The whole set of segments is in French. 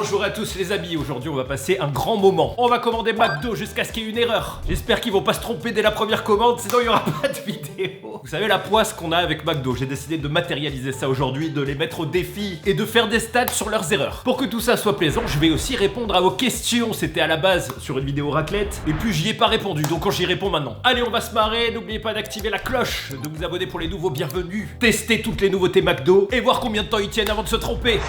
Bonjour à tous les amis, aujourd'hui on va passer un grand moment. On va commander McDo jusqu'à ce qu'il y ait une erreur. J'espère qu'ils vont pas se tromper dès la première commande, sinon il y aura pas de vidéo. Vous savez la poisse qu'on a avec McDo, j'ai décidé de matérialiser ça aujourd'hui, de les mettre au défi et de faire des stats sur leurs erreurs. Pour que tout ça soit plaisant, je vais aussi répondre à vos questions. C'était à la base sur une vidéo raclette, et puis j'y ai pas répondu, donc j'y réponds maintenant. Allez, on va se marrer, n'oubliez pas d'activer la cloche, de vous abonner pour les nouveaux bienvenus, tester toutes les nouveautés McDo et voir combien de temps ils tiennent avant de se tromper.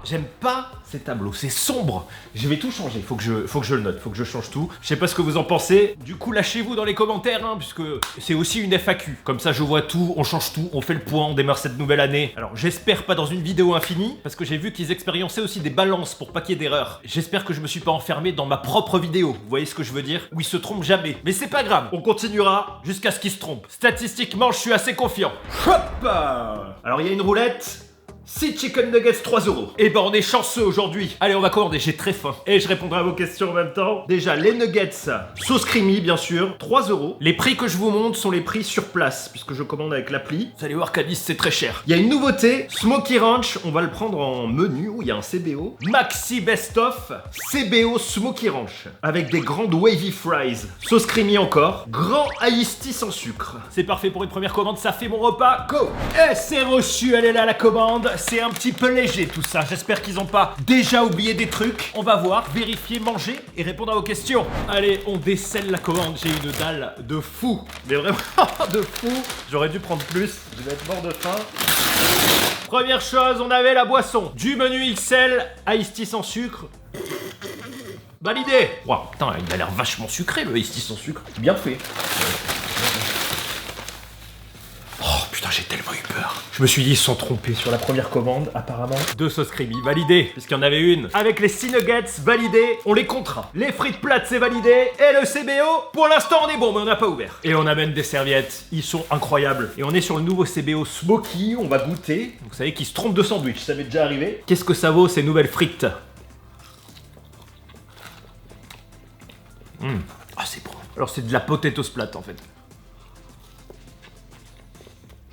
J'aime pas ces tableaux, c'est sombre. Je vais tout changer, faut que je le note, faut que je change tout. Je sais pas ce que vous en pensez. Du coup, lâchez-vous dans les commentaires, hein, puisque c'est aussi une FAQ. Comme ça, je vois tout, on change tout, on fait le point, on démarre cette nouvelle année. Alors, j'espère pas dans une vidéo infinie, parce que j'ai vu qu'ils expériençaient aussi des balances pour pas qu'il y ait d'erreurs. J'espère que je me suis pas enfermé dans ma propre vidéo. Vous voyez ce que je veux dire? Où ils se trompent jamais. Mais c'est pas grave, on continuera jusqu'à ce qu'ils se trompent. Statistiquement, je suis assez confiant. Hop! Alors, il y a une roulette. 6 chicken nuggets 3 €. Et ben on est chanceux aujourd'hui. Allez, on va commander, j'ai très faim. Et je répondrai à vos questions en même temps. Déjà, les nuggets, sauce creamy bien sûr, 3 €. Les prix que je vous montre sont les prix sur place, puisque je commande avec l'appli. Vous allez voir qu'à Nice, c'est très cher. Il y a une nouveauté, Smoky Ranch, on va le prendre en menu, où il y a un CBO. Maxi Best Of, CBO Smoky Ranch. Avec des grandes wavy fries. Sauce creamy encore. Grand iced tea sans sucre. C'est parfait pour une première commande, ça fait mon repas. Go! Et c'est reçu, elle est là la commande. C'est un petit peu léger tout ça, j'espère qu'ils ont pas déjà oublié des trucs. On va voir, vérifier, manger et répondre à vos questions. Allez, on décèle la commande, j'ai une dalle de fou. Mais vraiment de fou. J'aurais dû prendre plus, je vais être mort de faim. Première chose, on avait la boisson. Du menu XL, iced tea sans sucre. Validé. Waouh, putain, il a l'air vachement sucré le iced tea sans sucre. Bien fait. J'ai tellement eu peur. Je me suis dit, ils se sont trompés sur la première commande, apparemment. 2 sauces creamy, validé, puisqu'il y en avait une. Avec les 6 nuggets, validé, on les comptera. Les frites plates, c'est validé. Et le CBO, pour l'instant, on est bon, mais on n'a pas ouvert. Et on amène des serviettes, ils sont incroyables. Et on est sur le nouveau CBO Smoky, on va goûter. Vous savez qu'ils se trompent de sandwich, ça m'est déjà arrivé. Qu'est-ce que ça vaut, ces nouvelles frites? Ah, c'est bon. Alors, c'est de la potatoes plate, en fait.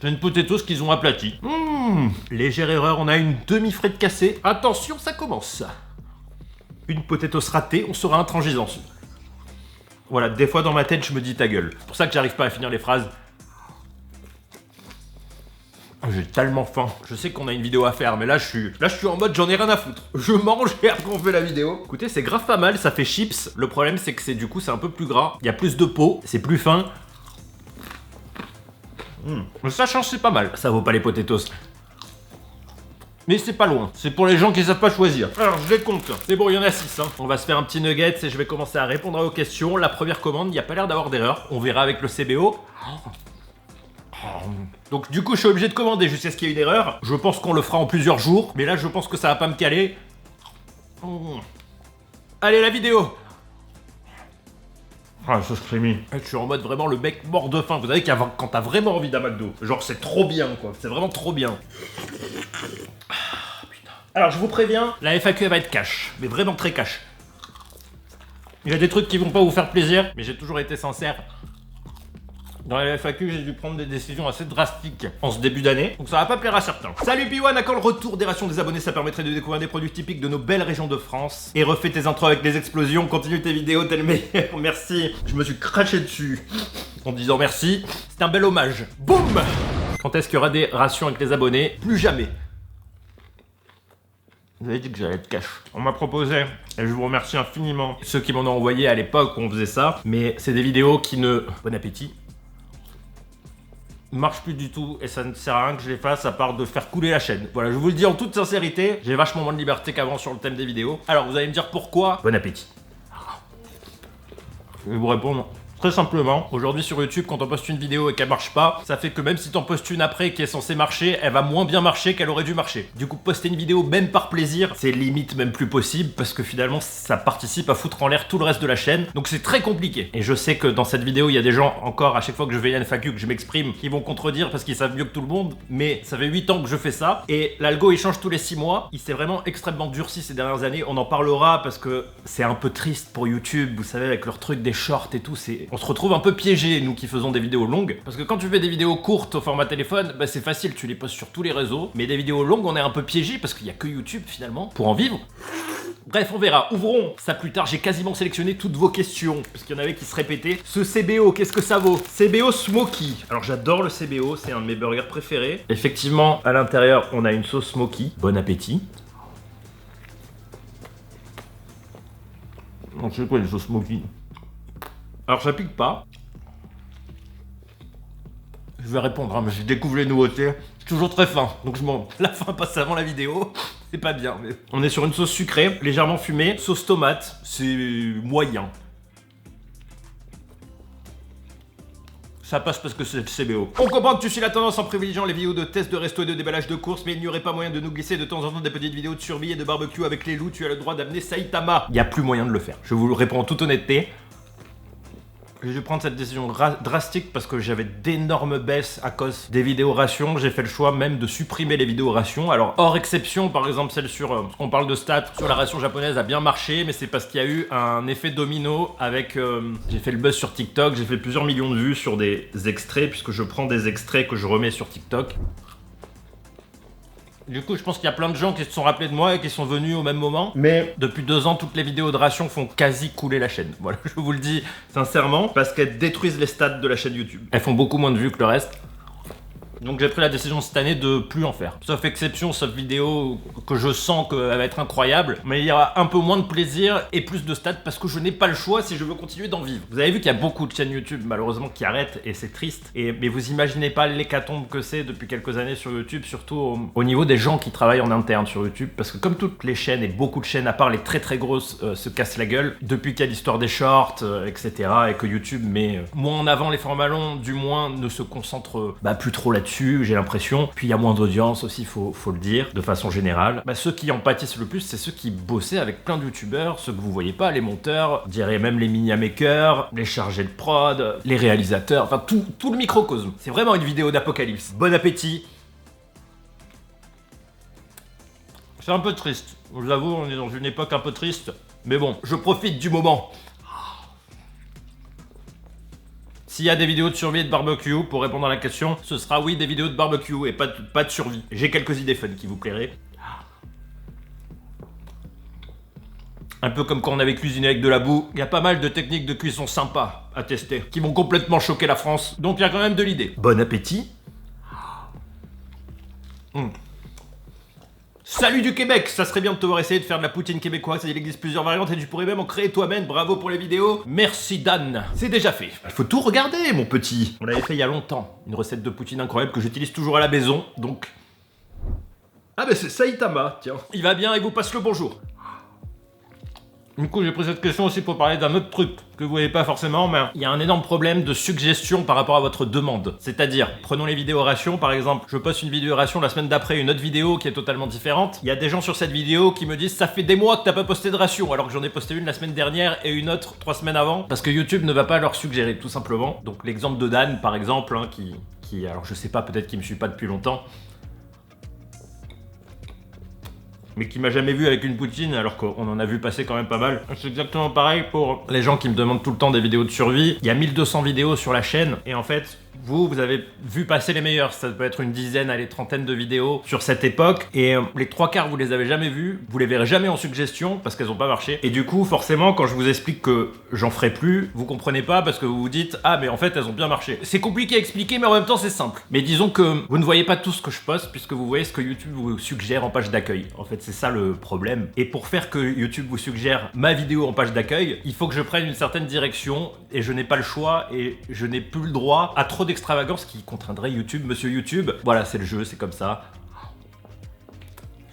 C'est une potatoes qu'ils ont aplatie. Légère erreur, on a une demi-frite cassée. Attention, ça commence. Une potatoes ratée, on sera intransigeant. Voilà, des fois dans ma tête, je me dis ta gueule. C'est pour ça que j'arrive pas à finir les phrases. J'ai tellement faim. Je sais qu'on a une vidéo à faire, mais là je suis en mode j'en ai rien à foutre. Je mange et après on fait la vidéo. Écoutez, c'est grave pas mal, ça fait chips. Le problème c'est que c'est un peu plus gras. Il y a plus de peau, c'est plus fin. Mais ça change, c'est pas mal. Ça vaut pas les potatoes. Mais c'est pas loin. C'est pour les gens qui savent pas choisir. Alors, je les compte. C'est bon, il y en a 6. On va se faire un petit nugget et je vais commencer à répondre à vos questions. La première commande, il n'y a pas l'air d'avoir d'erreur. On verra avec le CBO. Donc, du coup, je suis obligé de commander jusqu'à ce qu'il y ait une erreur. Je pense qu'on le fera en plusieurs jours. Mais là, je pense que ça va pas me caler. Allez, la vidéo. Ah, sauce creamy. Je suis en mode vraiment le mec mort de faim. Vous savez quand t'as vraiment envie d'un McDo. Genre c'est trop bien quoi. C'est vraiment trop bien. Ah, putain. Alors je vous préviens, la FAQ elle va être cash. Mais vraiment très cash. Il y a des trucs qui vont pas vous faire plaisir. Mais j'ai toujours été sincère. Dans la FAQ, j'ai dû prendre des décisions assez drastiques en ce début d'année, donc ça va pas plaire à certains. Salut P1, à quand le retour des rations des abonnés? Ça permettrait de découvrir des produits typiques de nos belles régions de France. Et refais tes intros avec des explosions, continue tes vidéos, t'es le meilleur, merci. Je me suis craché dessus en disant merci, c'est un bel hommage. Boum! Quand est-ce qu'il y aura des rations avec les abonnés? Plus jamais. Vous avez dit que j'allais être cash. On m'a proposé, et je vous remercie infiniment, ceux qui m'en ont envoyé à l'époque où on faisait ça, mais c'est des vidéos qui ne... Bon appétit. Marche plus du tout et ça ne sert à rien que je les fasse à part de faire couler la chaîne. Voilà, je vous le dis en toute sincérité, j'ai vachement moins de liberté qu'avant sur le thème des vidéos. Alors vous allez me dire pourquoi. Bon appétit. Je vais vous répondre très simplement. Aujourd'hui sur YouTube, quand on poste une vidéo et qu'elle marche pas, ça fait que même si t'en postes une après qui est censée marcher, elle va moins bien marcher qu'elle aurait dû marcher. Du coup, poster une vidéo même par plaisir, c'est limite même plus possible parce que finalement, ça participe à foutre en l'air tout le reste de la chaîne. Donc c'est très compliqué. Et je sais que dans cette vidéo, il y a des gens encore, à chaque fois que je vais à une FAQ, que je m'exprime, qui vont contredire parce qu'ils savent mieux que tout le monde. Mais ça fait 8 ans que je fais ça. Et l'algo, il change tous les 6 mois. Il s'est vraiment extrêmement durci ces dernières années. On en parlera parce que c'est un peu triste pour YouTube. Vous savez, avec leur truc des shorts et tout, c'est on se retrouve un peu piégés, nous qui faisons des vidéos longues. Parce que quand tu fais des vidéos courtes au format téléphone, bah c'est facile, tu les postes sur tous les réseaux. Mais des vidéos longues, on est un peu piégés parce qu'il y a que YouTube finalement pour en vivre. Bref, on verra. Ouvrons ça plus tard. J'ai quasiment sélectionné toutes vos questions parce qu'il y en avait qui se répétaient. Ce CBO, qu'est-ce que ça vaut? CBO Smoky. Alors j'adore le CBO, c'est un de mes burgers préférés. Effectivement, à l'intérieur, on a une sauce Smoky. Bon appétit. Donc c'est quoi les sauces Smoky? Alors ça pique pas. Je vais répondre, hein, mais je découvre les nouveautés. C'est toujours très fin, donc la fin passe avant la vidéo. C'est pas bien, mais... On est sur une sauce sucrée, légèrement fumée. Sauce tomate, c'est moyen. Ça passe parce que c'est le CBO. On comprend que tu suis la tendance en privilégiant les vidéos de tests de resto et de déballage de courses, mais il n'y aurait pas moyen de nous glisser de temps en temps des petites vidéos de survie et de barbecue avec les loups. Tu as le droit d'amener Saitama. Il n'y a plus moyen de le faire. Je vous le réponds en toute honnêteté. Je vais prendre cette décision drastique parce que j'avais d'énormes baisses à cause des vidéos rations. J'ai fait le choix même de supprimer les vidéos rations. Alors, hors exception, par exemple, celle sur... on parle de stats, sur la ration japonaise a bien marché, mais c'est parce qu'il y a eu un effet domino avec... j'ai fait le buzz sur TikTok, j'ai fait plusieurs millions de vues sur des extraits, puisque je prends des extraits que je remets sur TikTok. Du coup, je pense qu'il y a plein de gens qui se sont rappelés de moi et qui sont venus au même moment. Mais depuis 2 ans, toutes les vidéos de ration font quasi couler la chaîne. Voilà, je vous le dis sincèrement, parce qu'elles détruisent les stats de la chaîne YouTube. Elles font beaucoup moins de vues que le reste. Donc j'ai pris la décision cette année de plus en faire. Sauf exception, sauf vidéo que je sens qu'elle va être incroyable. Mais il y aura un peu moins de plaisir et plus de stats parce que je n'ai pas le choix si je veux continuer d'en vivre. Vous avez vu qu'il y a beaucoup de chaînes YouTube malheureusement qui arrêtent et c'est triste. Mais vous imaginez pas l'hécatombe que c'est depuis quelques années sur YouTube, surtout au niveau des gens qui travaillent en interne sur YouTube. Parce que comme toutes les chaînes et beaucoup de chaînes, à part les très très grosses, se cassent la gueule depuis qu'il y a l'histoire des shorts, etc. Et que YouTube met moins en avant les formats longs, du moins ne se concentre plus trop là-dessus. J'ai l'impression. Puis il y a moins d'audience aussi, faut le dire, de façon générale. Ceux qui en pâtissent le plus, c'est ceux qui bossaient avec plein de youtubeurs, ceux que vous voyez pas, les monteurs, je dirais même les mini-makers, les chargés de prod, les réalisateurs, enfin tout le microcosme. C'est vraiment une vidéo d'apocalypse. Bon appétit. C'est un peu triste. Je vous avoue, on est dans une époque un peu triste. Mais bon, je profite du moment. S'il y a des vidéos de survie et de barbecue, pour répondre à la question, ce sera oui des vidéos de barbecue et pas de survie. J'ai quelques idées fun qui vous plairaient. Un peu comme quand on avait cuisiné avec de la boue, il y a pas mal de techniques de cuisson sympas à tester, qui vont complètement choquer la France. Donc il y a quand même de l'idée. Bon appétit. Salut du Québec, ça serait bien de te voir essayer de faire de la poutine québécoise, il existe plusieurs variantes et tu pourrais même en créer toi-même, bravo pour les vidéos. Merci Dan, c'est déjà fait. Il faut tout regarder mon petit. On l'avait fait il y a longtemps, une recette de poutine incroyable que j'utilise toujours à la maison, donc... Ah bah c'est Saitama, tiens. Il va bien et vous passe le bonjour. Du coup, j'ai pris cette question aussi pour parler d'un autre truc que vous voyez pas forcément, mais il y a un énorme problème de suggestion par rapport à votre demande. C'est-à-dire, prenons les vidéos ration par exemple, je poste une vidéo ration la semaine d'après, une autre vidéo qui est totalement différente. Il y a des gens sur cette vidéo qui me disent ça fait des mois que t'as pas posté de ration, alors que j'en ai posté une la semaine dernière et une autre 3 semaines avant, parce que YouTube ne va pas leur suggérer tout simplement. Donc l'exemple de Dan par exemple, hein, qui alors je sais pas, peut-être qu'il me suit pas depuis longtemps, mais qui m'a jamais vu avec une poutine alors qu'on en a vu passer quand même pas mal. C'est exactement pareil pour les gens qui me demandent tout le temps des vidéos de survie. Il y a 1200 vidéos sur la chaîne et en fait, vous avez vu passer les meilleures. Ça peut être une dizaine, allez, trentaine de vidéos sur cette époque et les 3/4 vous les avez jamais vues, vous les verrez jamais en suggestion parce qu'elles ont pas marché. Et du coup, forcément, quand je vous explique que j'en ferai plus, vous comprenez pas parce que vous vous dites ah mais en fait elles ont bien marché. C'est compliqué à expliquer mais en même temps c'est simple. Mais disons que vous ne voyez pas tout ce que je poste puisque vous voyez ce que YouTube vous suggère en page d'accueil. En fait, c'est ça le problème. Et pour faire que YouTube vous suggère ma vidéo en page d'accueil, il faut que je prenne une certaine direction et je n'ai pas le choix et je n'ai plus le droit à trop d'extravagance qui contraindrait YouTube, monsieur YouTube. Voilà, c'est le jeu, c'est comme ça.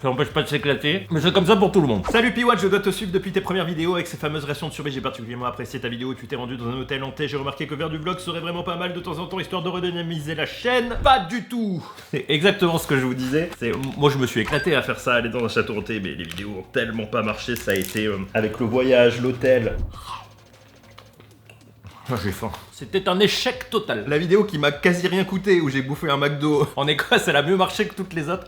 Ça n'empêche pas de s'éclater, mais c'est comme ça pour tout le monde. Salut Piwatch, je dois te suivre depuis tes premières vidéos avec ces fameuses rations de survie. J'ai particulièrement apprécié ta vidéo où tu t'es rendu dans un hôtel hanté. J'ai remarqué que faire du vlog serait vraiment pas mal de temps en temps, histoire de redynamiser la chaîne. Pas du tout. C'est exactement ce que je vous disais. Moi je me suis éclaté à faire ça, aller dans un château hanté, mais les vidéos ont tellement pas marché. Ça a été avec le voyage, l'hôtel. Oh, j'ai faim. C'était un échec total. La vidéo qui m'a quasi rien coûté, où j'ai bouffé un McDo en Écosse, elle a mieux marché que toutes les autres.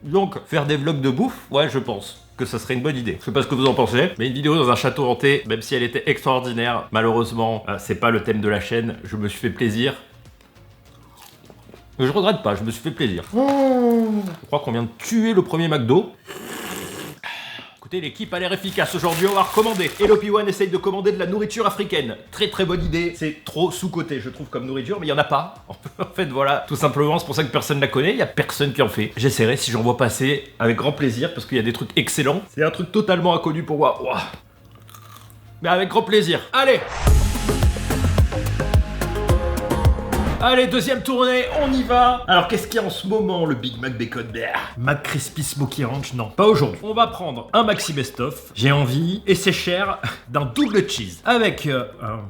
Donc, faire des vlogs de bouffe, ouais, je pense. que ça serait une bonne idée. Je sais pas ce que vous en pensez, mais une vidéo dans un château hanté, même si elle était extraordinaire, malheureusement, c'est pas le thème de la chaîne. Je me suis fait plaisir. Mais je regrette pas, je me suis fait plaisir. Je crois qu'on vient de tuer le premier McDo. Écoutez, l'équipe a l'air efficace aujourd'hui, on va recommander. Hello P1 essaye de commander de la nourriture africaine. Très très bonne idée, c'est trop sous-coté je trouve comme nourriture, mais il y en a pas. En fait voilà, tout simplement, c'est pour ça que personne ne la connaît, il y a personne qui en fait. J'essaierai si j'en vois passer avec grand plaisir, parce qu'il y a des trucs excellents. C'est un truc totalement inconnu pour moi. Ouah. Mais avec grand plaisir. Allez! Allez, deuxième tournée, on y va. Alors, qu'est-ce qu'il y a en ce moment, le Big Mac Bacon Bear McCrispy Smoky Ranch, non, pas aujourd'hui. On va prendre un Maxi Best-of, j'ai envie, et c'est cher, d'un double cheese. Avec,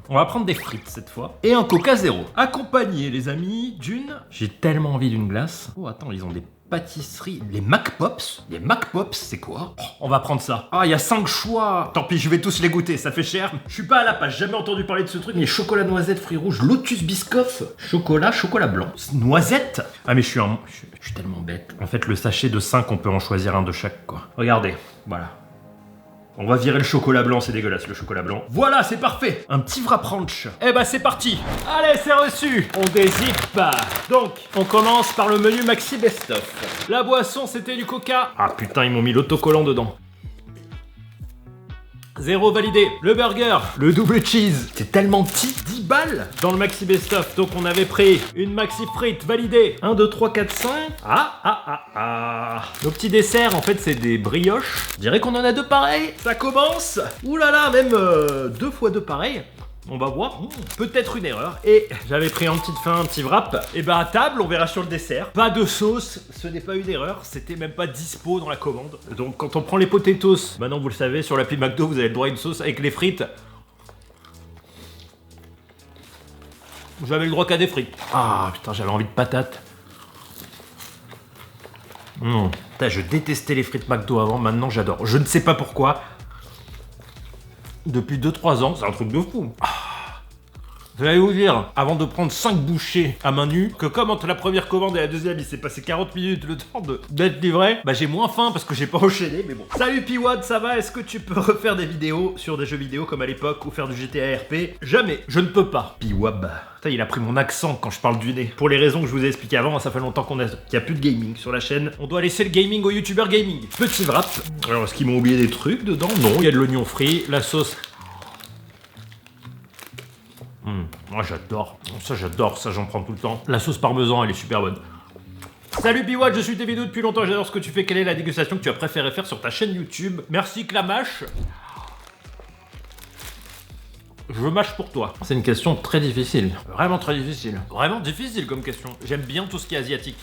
on va prendre des frites cette fois, et un Coca Zéro. Accompagné, les amis, d'une... J'ai tellement envie d'une glace. Oh, attends, ils ont des pâtisseries. Les McPops. Les McPops, c'est quoi? Oh, on va prendre ça. Ah, il y a 5 choix. Tant pis, je vais tous les goûter, ça fait cher. Je suis pas à la page, jamais entendu parler de ce truc. Mais chocolat noisette, fruits rouges, Lotus Biscoff, chocolat blanc. Noisette. Ah, mais je suis tellement bête. En fait, le sachet de 5, on peut en choisir un de chaque, quoi. Regardez, voilà. On va virer le chocolat blanc, c'est dégueulasse le chocolat blanc. Voilà, c'est parfait. Un petit wrap ranch. Eh ben c'est parti. Allez, c'est reçu. On dézippe. Donc, on commence par le menu Maxi Best-of. La boisson, c'était du coca. Ah putain, ils m'ont mis l'autocollant dedans. Zéro validé. Le burger, le double cheese, c'est tellement petit, 10 balles dans le Maxi Best-of. Donc on avait pris une Maxi frite validée. 1, 2, 3, 4, 5. Nos petits desserts, en fait, c'est des brioches. Je dirais qu'on en a 2 pareils. Ça commence. Ouh là là, même 2 fois 2 pareils. On va voir, peut-être une erreur. Et j'avais pris en petite fin un petit wrap. Et bah à table, on verra sur le dessert. Pas de sauce, ce n'est pas une erreur. C'était même pas dispo dans la commande. Donc quand on prend les potatoes, maintenant vous le savez, sur l'appli McDo, vous avez le droit à une sauce avec les frites. J'avais le droit qu'à des frites. Ah putain, j'avais envie de patates. Putain, je détestais les frites McDo avant, maintenant j'adore. Je ne sais pas pourquoi. Depuis 2-3 ans, c'est un truc de fou. Je vais vous dire, avant de prendre 5 bouchées à main nue, que comme entre la première commande et la deuxième, il s'est passé 40 minutes le temps d'être livré, bah j'ai moins faim parce que j'ai pas enchaîné, mais bon. Salut P1, ça va? Est-ce que tu peux refaire des vidéos sur des jeux vidéo comme à l'époque ou faire du GTA RP? Jamais, je ne peux pas. P1, putain, il a pris mon accent quand je parle du nez. Pour les raisons que je vous ai expliquées avant, ça fait longtemps qu'il n'y a plus de gaming sur la chaîne. On doit laisser le gaming aux youtubeurs gaming. Petit wrap. Alors, est-ce qu'ils m'ont oublié des trucs dedans? Non, il y a de l'oignon frit, la sauce. Moi j'adore ça, j'en prends tout le temps. La sauce parmesan, elle est super bonne. Salut P1, je suis tes vidéos depuis longtemps, j'adore ce que tu fais. Quelle est la dégustation que tu as préféré faire sur ta chaîne YouTube? Merci Clamache. Je mâche pour toi. C'est une question très difficile. Vraiment très difficile. Vraiment difficile comme question. J'aime bien tout ce qui est asiatique.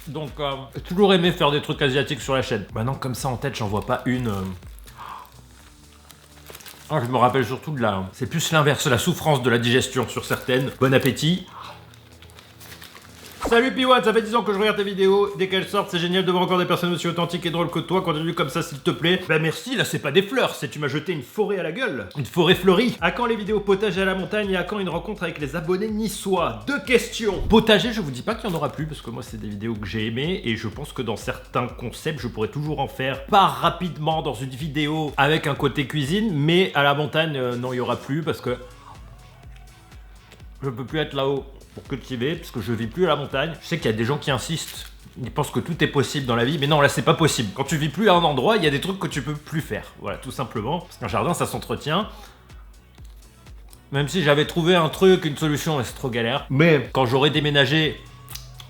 Donc, j'ai toujours aimé faire des trucs asiatiques sur la chaîne. Maintenant, comme ça en tête, j'en vois pas une... Ah, je me rappelle surtout de la... C'est plus l'inverse, la souffrance de la digestion sur certaines. Bon appétit. Salut P1, ça fait 10 ans que je regarde tes vidéos. Dès qu'elles sortent, c'est génial de voir encore des personnes aussi authentiques et drôles que toi. Continue comme ça s'il te plaît. Bah merci, là c'est pas des fleurs, c'est tu m'as jeté une forêt à la gueule. Une forêt fleurie. À quand les vidéos potager à la montagne et à quand une rencontre avec les abonnés niçois? 2 questions. Potager, je vous dis pas qu'il y en aura plus parce que moi c'est des vidéos que j'ai aimées et je pense que dans certains concepts, je pourrais toujours en faire pas rapidement dans une vidéo avec un côté cuisine, mais à la montagne, non, il y aura plus parce que je peux plus être là-haut pour cultiver, parce que je vis plus à la montagne. Je sais qu'il y a des gens qui insistent, ils pensent que tout est possible dans la vie, mais non, là c'est pas possible. Quand tu vis plus à un endroit, il y a des trucs que tu peux plus faire. Voilà, tout simplement. Parce qu'un jardin, ça s'entretient. Même si j'avais trouvé un truc, une solution, mais c'est trop galère. Mais quand j'aurai déménagé,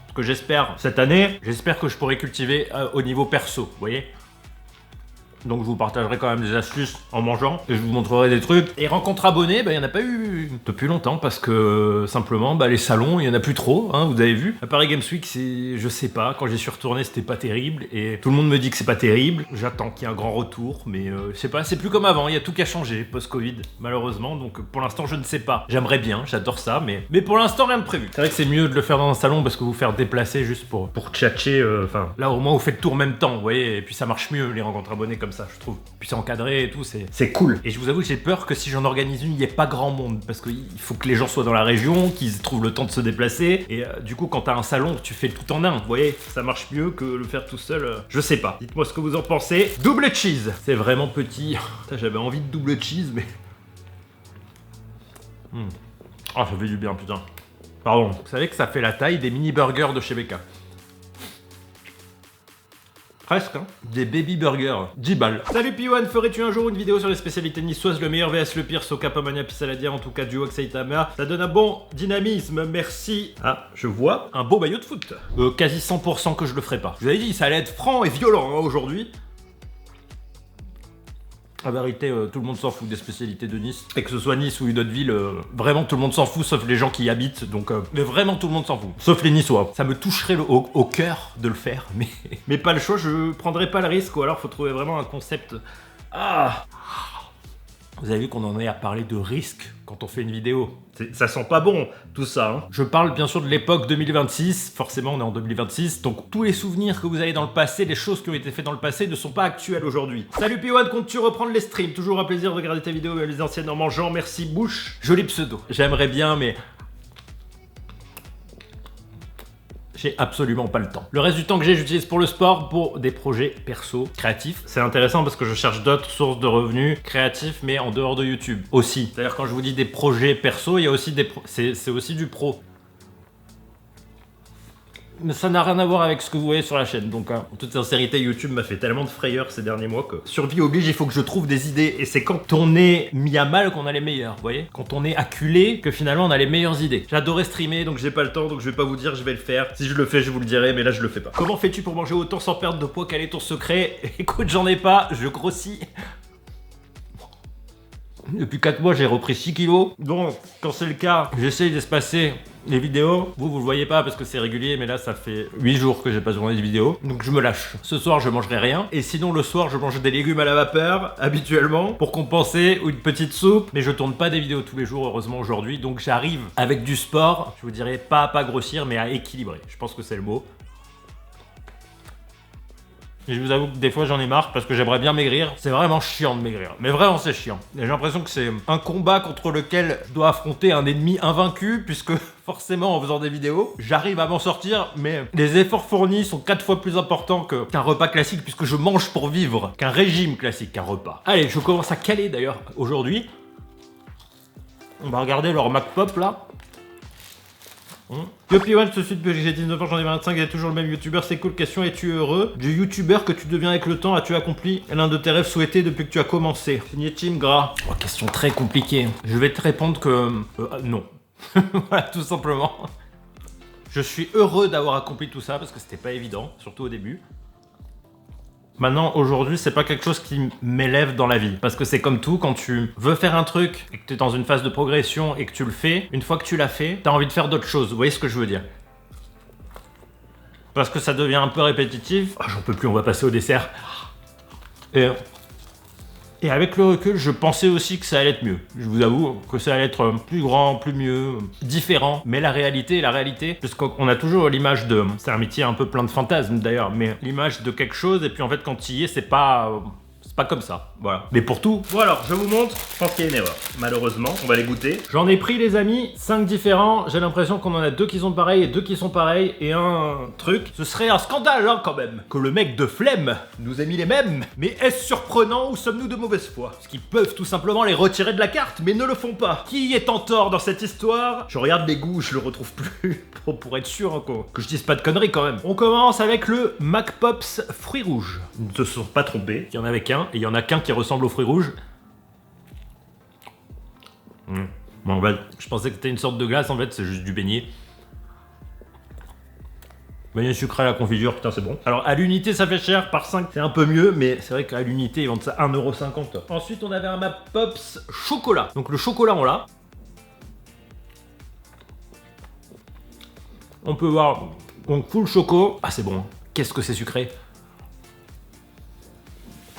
ce que j'espère cette année, j'espère que je pourrai cultiver au niveau perso, vous voyez. Donc je vous partagerai quand même des astuces en mangeant et je vous montrerai des trucs. Et rencontre abonnés, bah il n'y en a pas eu depuis longtemps parce que simplement les salons, il n'y en a plus trop, hein, vous avez vu. À Paris Games Week, c'est, je sais pas, quand j'y suis retourné c'était pas terrible et tout le monde me dit que c'est pas terrible. J'attends qu'il y ait un grand retour, mais je sais pas, c'est plus comme avant, il y a tout qui a changé post-Covid malheureusement, donc pour l'instant je ne sais pas. J'aimerais bien, j'adore ça, mais pour l'instant rien de prévu. C'est vrai que c'est mieux de le faire dans un salon parce que vous faire déplacer juste pour tchatcher, enfin là au moins vous faites tout en même temps, vous voyez, et puis ça marche mieux les rencontres abonnés comme ça. ça, je trouve. Puis c'est encadré et tout, c'est cool. Et je vous avoue que j'ai peur que si j'en organise une, il n'y ait pas grand monde. Parce qu'il faut que les gens soient dans la région, qu'ils trouvent le temps de se déplacer. Et du coup, quand t'as un salon, tu fais tout en un. Vous voyez, ça marche mieux que le faire tout seul. Je sais pas. Dites-moi ce que vous en pensez. Double cheese. C'est vraiment petit. J'avais envie de double cheese, mais... Ah, ça fait du bien, putain. Pardon. Vous savez que ça fait la taille des mini burgers de chez Becca. Presque, hein. Des baby burgers. 10 balles. Salut P1, ferais-tu un jour une vidéo sur les spécialités niçoises, le meilleur vs le pire, Soka, Pamania, Pisaladia, en tout cas duo avec Saitama. Ça donne un bon dynamisme, merci. Ah, je vois un beau maillot de foot. Quasi 100% que je le ferai pas. Je vous avais dit, ça allait être franc et violent hein, aujourd'hui. En vérité, tout le monde s'en fout des spécialités de Nice. Et que ce soit Nice ou une autre ville, vraiment tout le monde s'en fout, sauf les gens qui y habitent. Donc, mais vraiment tout le monde s'en fout. Sauf les Niçois. Ça me toucherait au cœur de le faire, mais pas le choix, je prendrais pas le risque. Ou alors, faut trouver vraiment un concept... Ah, vous avez vu qu'on en est à parler de risque quand on fait une vidéo. Ça sent pas bon, tout ça. Hein. Je parle bien sûr de l'époque 2026. Forcément, on est en 2026. Donc, tous les souvenirs que vous avez dans le passé, les choses qui ont été faites dans le passé ne sont pas actuelles aujourd'hui. Salut P1, comptes-tu reprendre les streams? Toujours un plaisir de regarder tes vidéos, les anciennes en mangeant. Merci Bouche. Joli pseudo. J'aimerais bien, mais... j'ai absolument pas le temps. Le reste du temps que j'utilise pour le sport, pour des projets perso, créatifs. C'est intéressant parce que je cherche d'autres sources de revenus créatifs, mais en dehors de YouTube aussi. C'est-à-dire quand je vous dis des projets perso, il y a aussi des c'est aussi du pro. Mais ça n'a rien à voir avec ce que vous voyez sur la chaîne. Donc, en toute sincérité, YouTube m'a fait tellement de frayeur ces derniers mois que survie oblige, il faut que je trouve des idées. Et c'est quand on est mis à mal qu'on a les meilleures, vous voyez? Quand on est acculé, que finalement on a les meilleures idées. J'adorais streamer, donc j'ai pas le temps, donc je vais pas vous dire, je vais le faire. Si je le fais, je vous le dirai, mais là je le fais pas. Comment fais-tu pour manger autant sans perdre de poids? Quel est ton secret? Écoute, j'en ai pas, je grossis. Depuis 4 mois, j'ai repris 6 kilos. Donc, quand c'est le cas, j'essaye d'espacer les vidéos. Vous le voyez pas parce que c'est régulier, mais là, ça fait 8 jours que j'ai pas tourné de vidéo. Donc, je me lâche. Ce soir, je mangerai rien. Et sinon, le soir, je mange des légumes à la vapeur, habituellement, pour compenser, ou une petite soupe. Mais je tourne pas des vidéos tous les jours, heureusement, aujourd'hui. Donc, j'arrive avec du sport, je vous dirais pas à pas grossir, mais à équilibrer. Je pense que c'est le mot. Et je vous avoue que des fois j'en ai marre parce que j'aimerais bien maigrir. C'est vraiment chiant de maigrir. Mais vraiment c'est chiant. Et j'ai l'impression que c'est un combat contre lequel je dois affronter un ennemi invaincu puisque forcément en faisant des vidéos, j'arrive à m'en sortir mais les efforts fournis sont 4 fois plus importants qu'un repas classique puisque je mange pour vivre, qu'un régime classique, qu'un repas. Allez, je commence à caler d'ailleurs aujourd'hui. On va regarder leur McPop là. Yo P1, je te suis depuis que j'ai 19 ans, j'en ai 25, il y a toujours le même youtubeur, c'est cool, question, es-tu heureux du youtubeur que tu deviens avec le temps? As-tu accompli l'un de tes rêves souhaités depuis que tu as commencé? Signé Team Gras. Oh, question très compliquée. Je vais te répondre que... non. Voilà, tout simplement. Je suis heureux d'avoir accompli tout ça parce que c'était pas évident, surtout au début. Maintenant, aujourd'hui, c'est pas quelque chose qui m'élève dans la vie. Parce que c'est comme tout, quand tu veux faire un truc et que t'es dans une phase de progression et que tu le fais, une fois que tu l'as fait, t'as envie de faire d'autres choses. Vous voyez ce que je veux dire? Parce que ça devient un peu répétitif. Ah, j'en peux plus, on va passer au dessert. Et avec le recul, je pensais aussi que ça allait être mieux. Je vous avoue que ça allait être plus grand, plus mieux, différent. Mais la réalité, puisqu'on a toujours l'image de... C'est un métier un peu plein de fantasmes d'ailleurs, mais l'image de quelque chose, et puis en fait quand tu y es, c'est pas comme ça, voilà. Mais pour tout, bon alors, je vous montre, je pense qu'il y a une erreur. Malheureusement, on va les goûter. J'en ai pris les amis, 5 différents, j'ai l'impression qu'on en a 2 qui sont pareils et 2 qui sont pareils, et un truc. Ce serait un scandale hein, quand même, que le mec de Flemme nous ait mis les mêmes. Mais est-ce surprenant ou sommes-nous de mauvaise foi? Parce qu'ils peuvent tout simplement les retirer de la carte, mais ne le font pas. Qui est en tort dans cette histoire? Je regarde les goûts, je le retrouve plus, pour être sûr hein, que je dise pas de conneries quand même. On commence avec le McPops fruits rouges. Ils ne se sont pas trompés, il y en avait qu'un. Et il y en a qu'un qui ressemble aux fruits rouges. Bon, en fait, je pensais que c'était une sorte de glace, en fait, c'est juste du beignet. Beignet sucré à la confiture, putain, c'est bon. Alors, à l'unité, ça fait cher, par 5, c'est un peu mieux, mais c'est vrai qu'à l'unité, ils vendent ça 1,50 €. Ensuite, on avait un McPops chocolat. Donc, le chocolat, on l'a. On peut voir, donc, full choco. Ah, c'est bon. Qu'est-ce que c'est sucré?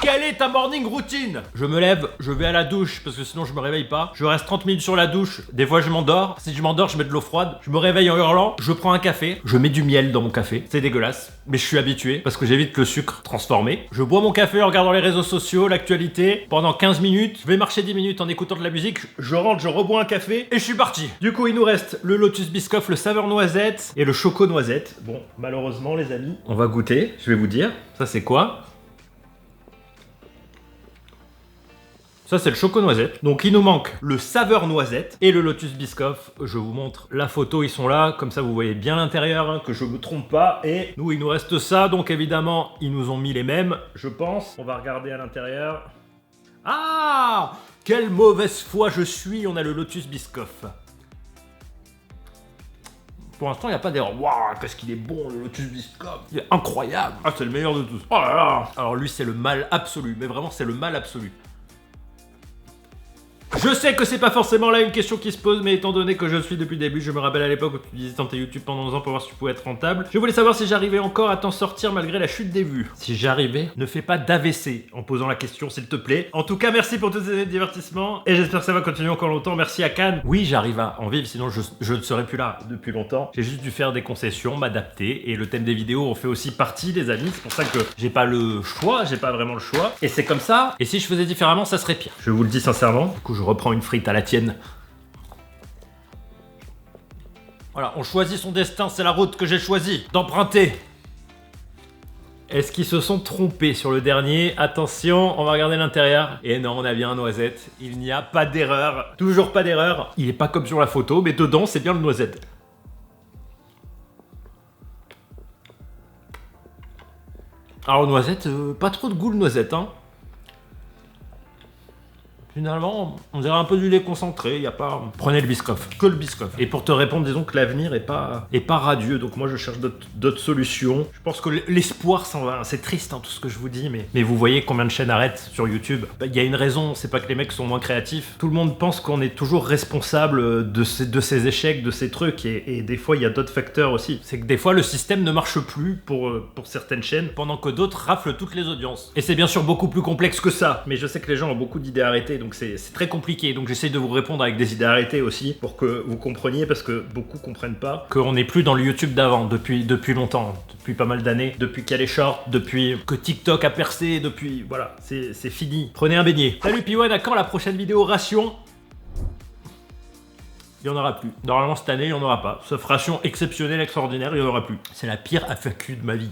Quelle est ta morning routine? Je me lève, je vais à la douche parce que sinon je me réveille pas. Je reste 30 minutes sur la douche. Des fois je m'endors. Si je m'endors, je mets de l'eau froide. Je me réveille en hurlant. Je prends un café. Je mets du miel dans mon café. C'est dégueulasse, mais je suis habitué parce que j'évite le sucre transformé. Je bois mon café en regardant les réseaux sociaux, l'actualité. Pendant 15 minutes, je vais marcher 10 minutes en écoutant de la musique. Je rentre, je rebois un café et je suis parti. Du coup, il nous reste le Lotus Biscoff, le saveur noisette et le choco noisette. Bon, malheureusement, les amis, on va goûter. Je vais vous dire. Ça, c'est quoi? Ça, c'est le choco noisette. Donc, il nous manque le saveur noisette et le Lotus Biscoff. Je vous montre la photo, ils sont là. Comme ça, vous voyez bien l'intérieur, hein, que je me trompe pas. Et nous, il nous reste ça. Donc, évidemment, ils nous ont mis les mêmes, je pense. On va regarder à l'intérieur. Ah! Quelle mauvaise foi je suis. On a le Lotus Biscoff. Pour l'instant, il n'y a pas d'erreur. Waouh, qu'est-ce qu'il est bon, le Lotus Biscoff. Il est incroyable. Ah, c'est le meilleur de tous. Oh là là. Alors, lui, c'est le mal absolu. Mais vraiment, c'est le mal absolu. Je sais que c'est pas forcément là une question qui se pose, mais étant donné que je suis depuis le début, je me rappelle à l'époque où tu disais tenter YouTube pendant 2 ans pour voir si tu pouvais être rentable. Je voulais savoir si j'arrivais encore à t'en sortir malgré la chute des vues. Si j'arrivais, ne fais pas d'AVC en posant la question, s'il te plaît. En tout cas, merci pour toutes ces années de divertissement et j'espère que ça va continuer encore longtemps. Merci à Cannes. Oui, j'arrive à en vivre, sinon je ne serais plus là depuis longtemps. J'ai juste dû faire des concessions, m'adapter et le thème des vidéos en fait aussi partie, les amis. C'est pour ça que j'ai pas le choix, j'ai pas vraiment le choix. Et c'est comme ça. Et si je faisais différemment, ça serait pire. Je vous le dis sincèrement. Du coup, je reprends une frite à la tienne. Voilà, on choisit son destin, c'est la route que j'ai choisie d'emprunter. Est-ce qu'ils se sont trompés sur le dernier? Attention, on va regarder l'intérieur. Et non, on a bien un noisette. Il n'y a pas d'erreur. Toujours pas d'erreur. Il est pas comme sur la photo, mais dedans, c'est bien le noisette. Alors, noisette, pas trop de goût le noisette, hein. Finalement, on dirait un peu du lait concentré, y a pas... Prenez le Biscoff, que le Biscoff. Et pour te répondre, disons que l'avenir est pas radieux, donc moi je cherche d'autres solutions. Je pense que l'espoir s'en va, c'est triste hein, tout ce que je vous dis, mais vous voyez combien de chaînes arrêtent sur YouTube. Il y a une raison, c'est pas que les mecs sont moins créatifs. Tout le monde pense qu'on est toujours responsable de ces échecs, de ces trucs, et des fois il y a d'autres facteurs aussi. C'est que des fois le système ne marche plus pour certaines chaînes, pendant que d'autres raflent toutes les audiences. Et c'est bien sûr beaucoup plus complexe que ça, mais je sais que les gens ont beaucoup d'idées arrêtées, donc c'est très compliqué. Donc j'essaie de vous répondre avec des idées arrêtées aussi pour que vous compreniez, parce que beaucoup comprennent pas qu'on n'est plus dans le YouTube d'avant depuis longtemps, depuis pas mal d'années, depuis qu'il y a les shorts, depuis que TikTok a percé, depuis voilà, c'est fini. Prenez un beignet. Salut Piwan, à quand la prochaine vidéo ration? Il n'y en aura plus. Normalement cette année il n'y en aura pas. Sauf ration exceptionnelle, extraordinaire, il n'y en aura plus. C'est la pire FAQ de ma vie.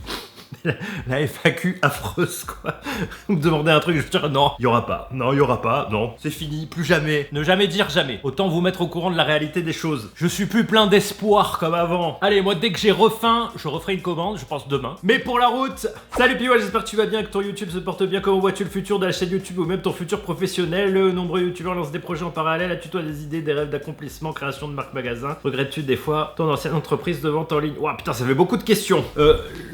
La FAQ affreuse quoi. Vous me demandez un truc, je dis non, il y aura pas. Non, il y aura pas. Non, c'est fini, plus jamais. Ne jamais dire jamais. Autant vous mettre au courant de la réalité des choses. Je suis plus plein d'espoir comme avant. Allez, moi dès que j'ai refaim, je referai une commande, je pense demain. Mais pour la route, salut Piwa, j'espère que tu vas bien, que ton YouTube se porte bien. Comment vois-tu le futur de la chaîne YouTube ou même ton futur professionnel? Nombreux youtubeurs lancent des projets en parallèle. As-tu toi des idées, des rêves d'accomplissement, création de marque magasin? Regrettes-tu des fois ton ancienne entreprise de vente en ligne? Ouah putain, ça fait beaucoup de questions.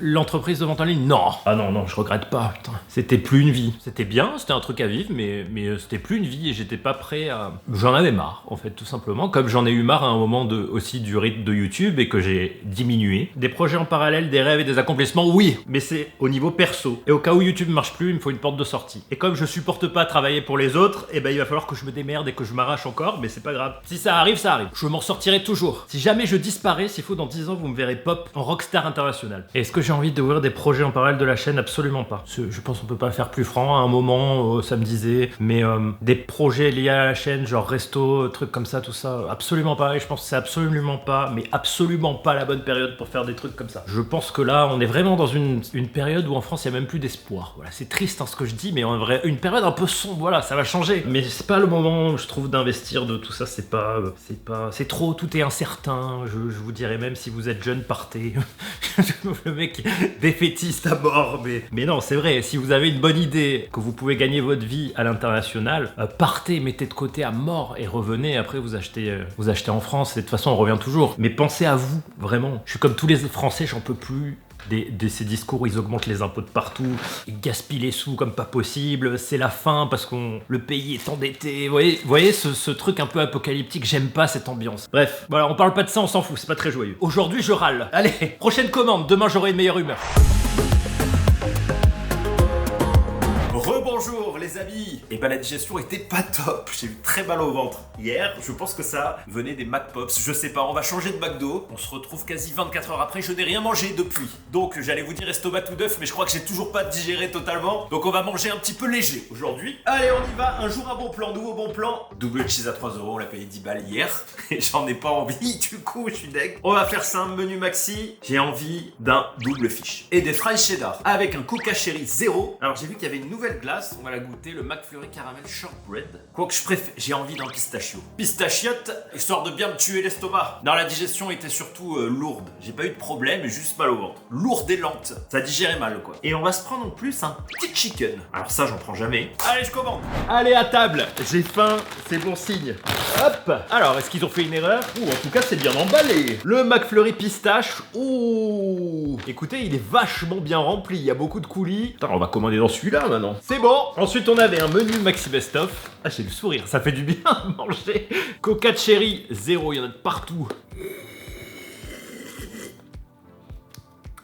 L'entreprise de vente en ligne, non. Ah non, je regrette pas, putain. C'était plus une vie. C'était bien, c'était un truc à vivre, mais c'était plus une vie et j'étais pas prêt à... J'en avais marre, en fait, tout simplement. Comme j'en ai eu marre à un moment aussi du rythme de YouTube et que j'ai diminué. Des projets en parallèle, des rêves et des accomplissements, oui, mais c'est au niveau perso. Et au cas où YouTube ne marche plus, il me faut une porte de sortie. Et comme je supporte pas travailler pour les autres, et ben il va falloir que je me démerde et que je m'arrache encore, mais c'est pas grave. Si ça arrive, ça arrive. Je m'en sortirai toujours. Si jamais je disparais, s'il faut, dans 10 ans, vous me verrez pop en rockstar international. Est-ce que j'ai envie d'ouvrir des projets en parallèle de la chaîne? Absolument pas. Je pense qu'on peut pas faire plus franc. À un moment, ça me disait, mais des projets liés à la chaîne, genre resto, trucs comme ça, tout ça, absolument pas. Et je pense que c'est absolument pas, mais absolument pas la bonne période pour faire des trucs comme ça. Je pense que là, on est vraiment dans une période où en France, il y a même plus d'espoir. Voilà, c'est triste hein, ce que je dis, mais en vrai, une période un peu sombre. Voilà, ça va changer. Mais c'est pas le moment, je trouve, d'investir de tout ça. C'est trop. Tout est incertain. Je vous dirais même si vous êtes jeune, partez. Le mec défaitiste à mort, mais non, c'est vrai, si vous avez une bonne idée, que vous pouvez gagner votre vie à l'international, partez, mettez de côté à mort et revenez, après vous achetez en France, et de toute façon on revient toujours. Mais pensez à vous, vraiment. Je suis comme tous les Français, j'en peux plus. Ces discours où ils augmentent les impôts de partout, ils gaspillent les sous comme pas possible, c'est la fin parce que le pays est endetté. Vous voyez ce truc un peu apocalyptique, j'aime pas cette ambiance. Bref, voilà, on parle pas de ça, on s'en fout, c'est pas très joyeux. Aujourd'hui je râle. Allez, prochaine commande, demain j'aurai une meilleure humeur. Rebonjour Bonjour les amis. Et la digestion était pas top. J'ai eu très mal au ventre hier. Je pense que ça venait des McPops. Je sais pas, on va changer de McDo. On se retrouve quasi 24 heures après. Je n'ai rien mangé depuis. Donc j'allais vous dire estomac tout d'œuf, mais je crois que j'ai toujours pas digéré totalement. Donc on va manger un petit peu léger aujourd'hui. Allez, on y va. Un jour un bon plan, nouveau bon plan. Double cheese à 3 €. On l'a payé 10 balles hier. Et j'en ai pas envie. Du coup, je suis deg. On va faire ça un menu maxi. J'ai envie d'un double fish. Et des fries cheddar. Avec un Coca Cherry 0. Alors j'ai vu qu'il y avait une nouvelle glace. On va la goûter. Le McFlurry Caramel Shortbread. Quoique je préfère. J'ai envie d'un pistachio. Pistachiote, histoire de bien me tuer l'estomac. Non, la digestion était surtout lourde. J'ai pas eu de problème, juste mal au ventre. Lourde et lente. Ça digérait mal, quoi. Et on va se prendre en plus un petit chicken. Alors ça, j'en prends jamais. Allez, je commande. Allez, à table. J'ai faim. C'est bon signe. Hop. Alors, est-ce qu'ils ont fait une erreur? Ou en tout cas, c'est bien emballé. Le McFlurry pistache. Ouh. Écoutez, il est vachement bien rempli. Il y a beaucoup de coulis. Putain, on va commander dans celui-là maintenant. C'est bon. Ensuite, on avait un menu Maxi Best Of. Ah, j'ai le sourire. Ça fait du bien de manger. Coca Cherry 0. Il y en a de partout.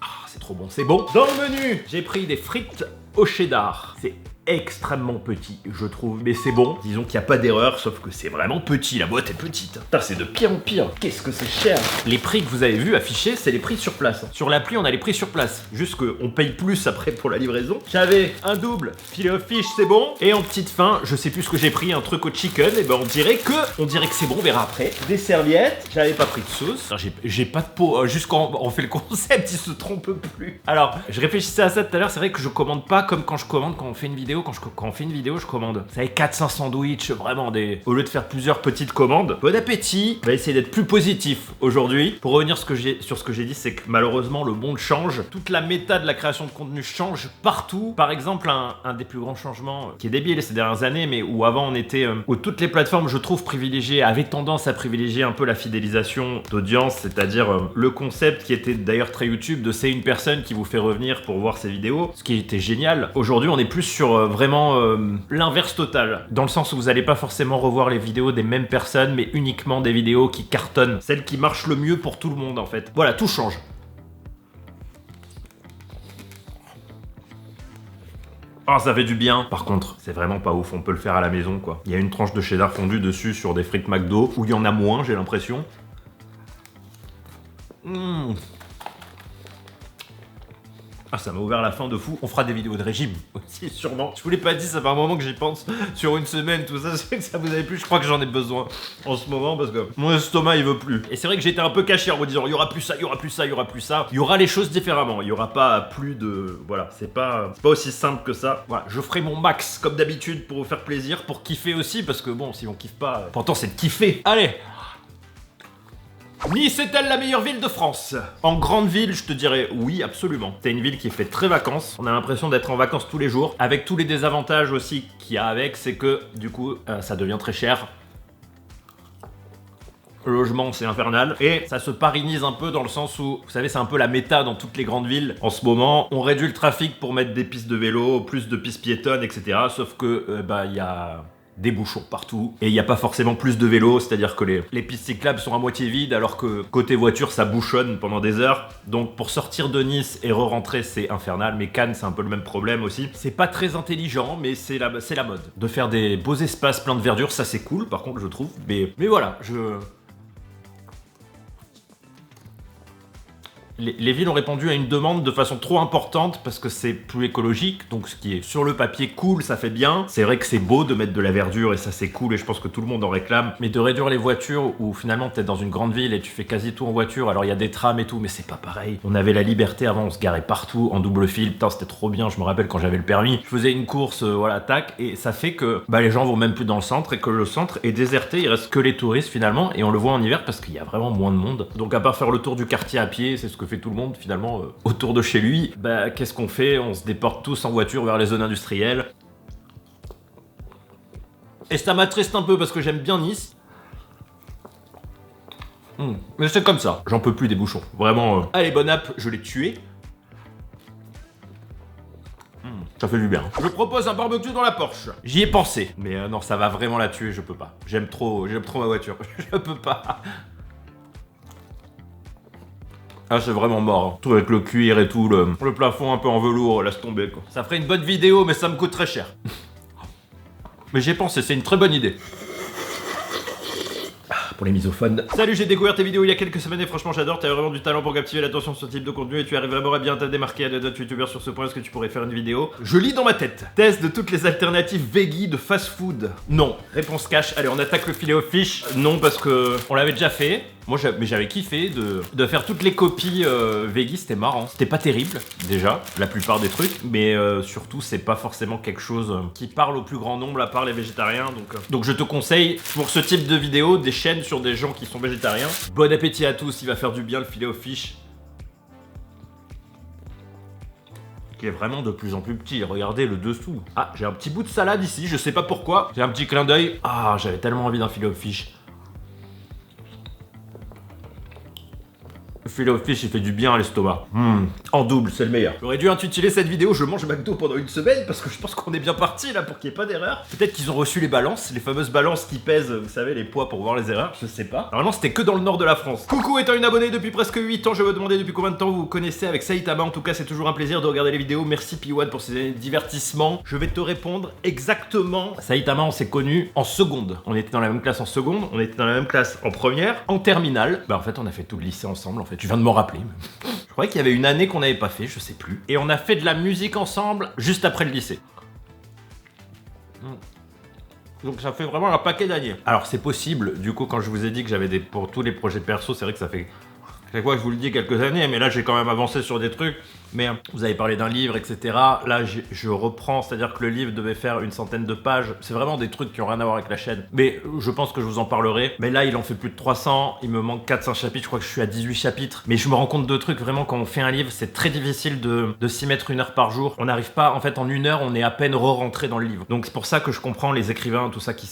Ah, c'est trop bon. C'est bon. Dans le menu, j'ai pris des frites au cheddar. C'est extrêmement petit, je trouve, mais c'est bon. Disons qu'il n'y a pas d'erreur, sauf que c'est vraiment petit, la boîte est petite. Putain, c'est de pire en pire. Qu'est-ce que c'est cher. Les prix que vous avez vus affichés, c'est les prix sur place. Sur l'appli, on a les prix sur place. Juste qu'on paye plus après pour la livraison. J'avais un double filet of fish, c'est bon. Et en petite fin, je sais plus ce que j'ai pris, un truc au chicken, et on dirait que c'est bon, on verra après. Des serviettes, j'avais pas pris de sauce. J'ai pas de pot, juste quand on fait le concept, il se trompe plus. Alors, je réfléchissais à ça tout à l'heure, c'est vrai que je commande pas comme quand je commande quand on fait une vidéo. Quand on fait une vidéo, je commande. Vous savez, 400 sandwichs, vraiment des. Au lieu de faire plusieurs petites commandes. Bon appétit. On va essayer d'être plus positif aujourd'hui. Pour revenir sur ce que j'ai dit, c'est que malheureusement, le monde change. Toute la méta de la création de contenu change partout. Par exemple, un des plus grands changements qui est débile ces dernières années, mais où avant on était. Où toutes les plateformes, je trouve, avaient tendance à privilégier un peu la fidélisation d'audience, c'est-à-dire le concept qui était d'ailleurs très YouTube de c'est une personne qui vous fait revenir pour voir ses vidéos, ce qui était génial. Aujourd'hui, on est plus sur vraiment l'inverse total, dans le sens où vous n'allez pas forcément revoir les vidéos des mêmes personnes, mais uniquement des vidéos qui cartonnent, celles qui marchent le mieux pour tout le monde en fait. Voilà, tout change. Ah, ça fait du bien. Par contre, c'est vraiment pas ouf, on peut le faire à la maison quoi. Il y a une tranche de cheddar fondue dessus sur des frites McDo, où il y en a moins, j'ai l'impression. Ah, ça m'a ouvert la faim de fou. On fera des vidéos de régime aussi, sûrement. Je vous l'ai pas dit, ça fait un moment que j'y pense. Sur une semaine, tout ça, c'est que ça vous avait plu. Je crois que j'en ai besoin en ce moment parce que mon estomac, il veut plus. Et c'est vrai que j'étais un peu caché en me disant, il y aura plus ça, il y aura plus ça, il y aura plus ça. Il y aura les choses différemment. Il y aura pas plus de... Voilà, c'est pas aussi simple que ça. Voilà, je ferai mon max, comme d'habitude, pour vous faire plaisir, pour kiffer aussi, parce que bon, si on kiffe pas... Pourtant, c'est de kiffer. Allez! Nice est-elle la meilleure ville de France? En grande ville, je te dirais oui, absolument. C'est une ville qui fait très vacances. On a l'impression d'être en vacances tous les jours. Avec tous les désavantages aussi qu'il y a avec, c'est que du coup, ça devient très cher. Le logement, c'est infernal. Et ça se parinise un peu dans le sens où, vous savez, c'est un peu la méta dans toutes les grandes villes. En ce moment, on réduit le trafic pour mettre des pistes de vélo, plus de pistes piétonnes, etc. Sauf que, il y a... des bouchons partout, et il n'y a pas forcément plus de vélos, c'est-à-dire que les pistes cyclables sont à moitié vides, alors que côté voiture, ça bouchonne pendant des heures. Donc pour sortir de Nice et re-rentrer, c'est infernal, mais Cannes, c'est un peu le même problème aussi. C'est pas très intelligent, mais c'est la mode. De faire des beaux espaces pleins de verdure, ça c'est cool, par contre, je trouve. Mais voilà, Les villes ont répondu à une demande de façon trop importante parce que c'est plus écologique, donc ce qui est sur le papier cool, ça fait bien. C'est vrai que c'est beau de mettre de la verdure et ça c'est cool et je pense que tout le monde en réclame. Mais de réduire les voitures où finalement t'es dans une grande ville et tu fais quasi tout en voiture, alors il y a des trams et tout, mais c'est pas pareil. On avait la liberté avant, on se garait partout en double fil, putain c'était trop bien, je me rappelle quand j'avais le permis. Je faisais une course, voilà, tac, et ça fait que les gens vont même plus dans le centre et que le centre est déserté, il reste que les touristes finalement et on le voit en hiver parce qu'il y a vraiment moins de monde. Donc à part faire le tour du quartier à pied, c'est ce que fait tout le monde finalement autour de chez lui, qu'est-ce qu'on fait? On se déporte tous en voiture vers les zones industrielles. Et ça m'attriste un peu parce que j'aime bien Nice. Mais c'est comme ça, j'en peux plus des bouchons. Vraiment. Allez, bonne app, je l'ai tué. Ça fait du bien. Je propose un barbecue dans la Porsche. J'y ai pensé. Mais non, ça va vraiment la tuer, je peux pas. J'aime trop ma voiture. Je peux pas. Ah, c'est vraiment mort. Hein. Tout avec le cuir et tout, le plafond un peu en velours, laisse tomber quoi. Ça ferait une bonne vidéo, mais ça me coûte très cher. Mais j'ai pensé, c'est une très bonne idée. Pour les misophones. Salut, j'ai découvert tes vidéos il y a quelques semaines et franchement j'adore, t'as vraiment du talent pour captiver l'attention sur ce type de contenu et tu arrives vraiment à bien te démarquer à d'autres youtubeurs sur ce point. Est-ce que tu pourrais faire une vidéo? Je lis dans ma tête. Test de toutes les alternatives veggie de fast food. Non. Réponse cash. Allez, on attaque le filet aux fiches. Non, parce que on l'avait déjà fait. Moi j'avais kiffé de faire toutes les copies veggie, c'était marrant. C'était pas terrible déjà, la plupart des trucs, mais surtout c'est pas forcément quelque chose qui parle au plus grand nombre à part les végétariens. Donc je te conseille pour ce type de vidéo des chaînes sur des gens qui sont végétariens. Bon appétit à tous, il va faire du bien le filet aux fiches. Qui est vraiment de plus en plus petit, regardez le dessous. Ah, j'ai un petit bout de salade ici, je sais pas pourquoi. J'ai un petit clin d'œil. Ah, j'avais tellement envie d'un filet aux fiches. Le filet aux fiches, il fait du bien à l'estomac. En double, c'est le meilleur. J'aurais dû intituler cette vidéo Je mange McDo pendant une semaine parce que je pense qu'on est bien parti là pour qu'il n'y ait pas d'erreur. Peut-être qu'ils ont reçu les balances, les fameuses balances qui pèsent, vous savez, les poids pour voir les erreurs, je sais pas. Normalement, c'était que dans le nord de la France. Coucou, étant une abonnée depuis presque 8 ans, je vais vous demander depuis combien de temps vous vous connaissez avec Saitama. En tout cas, c'est toujours un plaisir de regarder les vidéos. Merci P1 pour ces années de divertissement. Je vais te répondre exactement. Saitama, on s'est connus en seconde. On était dans la même classe en seconde, on était dans la même classe en première, en terminale. Bah en fait, on a fait tout le lycée ensemble en fait. Tu viens de m'en rappeler. Je croyais qu'il y avait une année qu'on n'avait pas fait, je sais plus. Et on a fait de la musique ensemble juste après le lycée. Donc ça fait vraiment un paquet d'années. Alors c'est possible, du coup quand je vous ai dit que j'avais pour tous les projets perso, c'est vrai que ça fait chaque fois que je vous le dis quelques années, mais là j'ai quand même avancé sur des trucs. Mais vous avez parlé d'un livre, etc. Là, je reprends, c'est-à-dire que le livre devait faire une centaine de pages. C'est vraiment des trucs qui n'ont rien à voir avec la chaîne. Mais je pense que je vous en parlerai. Mais là, il en fait plus de 300. Il me manque 400 chapitres. Je crois que je suis à 18 chapitres. Mais je me rends compte de trucs, vraiment, quand on fait un livre, c'est très difficile de s'y mettre 1 heure par jour. On n'arrive pas, en fait, en 1 heure, on est à peine re-rentré dans le livre. Donc c'est pour ça que je comprends les écrivains, tout ça, qui...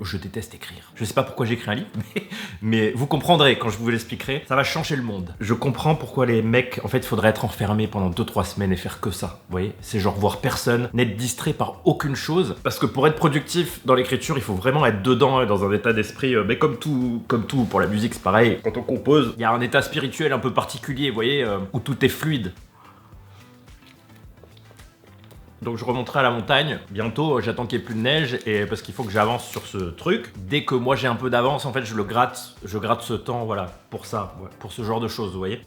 Je déteste écrire. Je sais pas pourquoi j'écris un livre, mais vous comprendrez quand je vous l'expliquerai. Ça va changer le monde. Je comprends pourquoi les mecs, en fait, il faudrait être enfermés pendant 2-3 semaines et faire que ça, vous voyez, c'est genre voir personne, n'être distrait par aucune chose, parce que pour être productif dans l'écriture, il faut vraiment être dedans, dans un état d'esprit, mais comme tout, pour la musique c'est pareil, quand on compose, il y a un état spirituel un peu particulier, vous voyez, où tout est fluide. Donc je remonterai à la montagne, bientôt j'attends qu'il n'y ait plus de neige, et parce qu'il faut que j'avance sur ce truc. Dès que moi j'ai un peu d'avance, en fait je gratte ce temps, voilà, pour ça, ouais, pour ce genre de choses, vous voyez.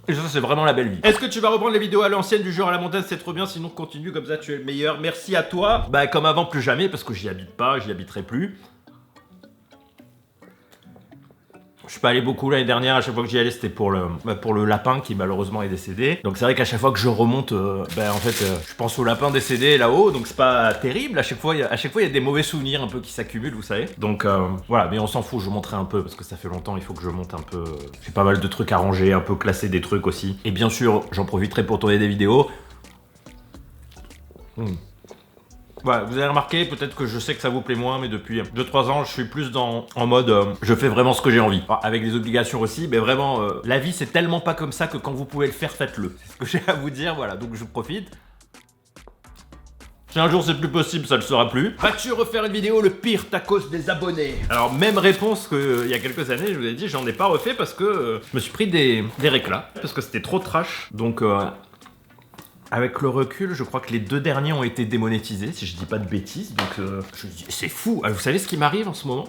Et ça, c'est vraiment la belle vie. Est-ce que tu vas reprendre les vidéos à l'ancienne du genre à la montagne? C'est trop bien, sinon continue, comme ça tu es le meilleur. Merci à toi. Bah comme avant, plus jamais, parce que j'y habite pas, j'y habiterai plus. Je suis pas allé beaucoup l'année dernière, à chaque fois que j'y allais c'était pour le lapin qui malheureusement est décédé. Donc c'est vrai qu'à chaque fois que je remonte, en fait je pense au lapin décédé là-haut, donc c'est pas terrible. À chaque fois il y a des mauvais souvenirs un peu qui s'accumulent, vous savez. Donc voilà, mais on s'en fout, je monterai un peu parce que ça fait longtemps, il faut que je monte un peu. J'ai pas mal de trucs à ranger, un peu classer des trucs aussi. Et bien sûr, j'en profiterai pour tourner des vidéos. Voilà, vous avez remarqué, peut-être que je sais que ça vous plaît moins, mais depuis 2-3 ans, je suis plus en mode je fais vraiment ce que j'ai envie. Avec des obligations aussi, mais vraiment, la vie c'est tellement pas comme ça que quand vous pouvez le faire, faites-le. C'est ce que j'ai à vous dire, voilà, donc je profite. Si un jour c'est plus possible, ça le sera plus. Vas-tu refaire une vidéo le pire tacos des abonnés? Alors même réponse qu'il y a quelques années, je vous ai dit, j'en ai pas refait parce que je me suis pris des réclats, parce que c'était trop trash, donc... Avec le recul, je crois que les 2 derniers ont été démonétisés, si je dis pas de bêtises, donc je dis, c'est fou. Vous savez ce qui m'arrive en ce moment?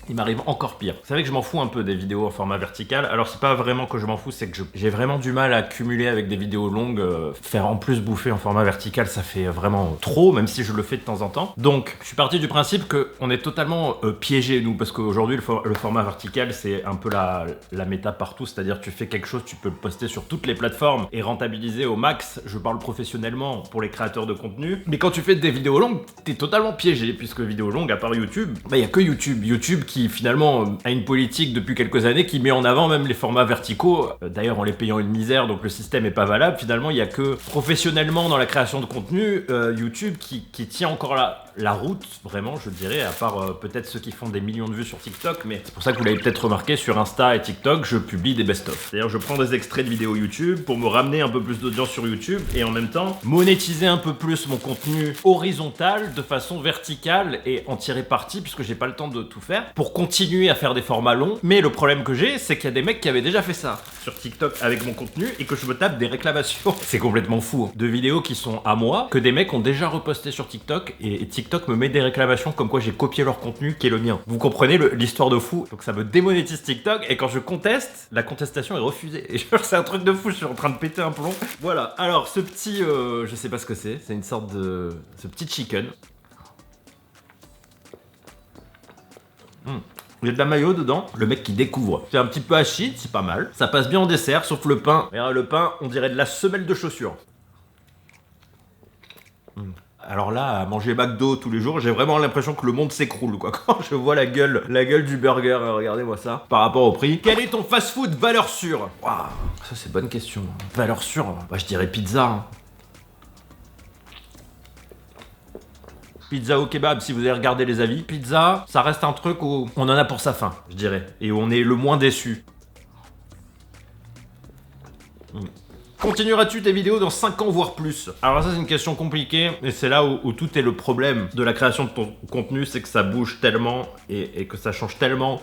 Il m'arrive encore pire. Vous savez que je m'en fous un peu des vidéos en format vertical. Alors c'est pas vraiment que je m'en fous, c'est que j'ai vraiment du mal à cumuler avec des vidéos longues. Faire en plus bouffer en format vertical, ça fait vraiment trop, même si je le fais de temps en temps. Donc je suis parti du principe qu'on est totalement piégés nous, parce qu'aujourd'hui le format vertical c'est un peu la méta partout, c'est-à-dire tu fais quelque chose, tu peux le poster sur toutes les plateformes et rentabiliser au max. Je parle professionnellement pour les créateurs de contenu. Mais quand tu fais des vidéos longues, t'es totalement piégé, puisque vidéos longues, à part YouTube, il y a que YouTube. YouTube qui finalement a une politique depuis quelques années qui met en avant même les formats verticaux, d'ailleurs en les payant une misère, donc le système est pas valable. Finalement il y a que professionnellement dans la création de contenu YouTube qui tient encore la route, vraiment je dirais, à part peut-être ceux qui font des millions de vues sur TikTok, mais c'est pour ça que vous l'avez peut-être remarqué, sur Insta et TikTok, je publie des best-of. C'est-à-dire je prends des extraits de vidéos YouTube pour me ramener un peu plus d'audience sur YouTube et en même temps monétiser un peu plus mon contenu horizontal de façon verticale et en tirer parti puisque j'ai pas le temps de tout faire pour continuer à faire des formats longs. Mais le problème que j'ai, c'est qu'il y a des mecs qui avaient déjà fait ça sur TikTok avec mon contenu et que je me tape des réclamations. C'est complètement fou, hein. De vidéos qui sont à moi, que des mecs ont déjà reposté sur TikTok et TikTok me met des réclamations comme quoi j'ai copié leur contenu qui est le mien. Vous comprenez l'histoire de fou? Donc ça me démonétise TikTok et quand je conteste, la contestation est refusée. Et c'est un truc de fou, je suis en train de péter un plomb. Voilà, alors ce petit, je sais pas ce que c'est une sorte de... ce petit chicken. Il y a de la mayo dedans, le mec qui découvre. C'est un petit peu acide, c'est pas mal. Ça passe bien en dessert, sauf le pain. Regarde, le pain, on dirait de la semelle de chaussure. Alors là, à manger McDo tous les jours, j'ai vraiment l'impression que le monde s'écroule, quoi. Quand je vois la gueule du burger, regardez-moi ça, par rapport au prix. Quel est ton fast-food valeur sûre? Waouh, ça c'est bonne question. Valeur sûre, bah, je dirais pizza. Hein. Pizza au kebab, si vous avez regardé les avis. Pizza, ça reste un truc où on en a pour sa faim, je dirais. Et où on est le moins déçu. Continueras-tu tes vidéos dans 5 ans, voire plus? Alors ça, c'est une question compliquée, et c'est là où tout est le problème de la création de ton contenu, c'est que ça bouge tellement, et que ça change tellement...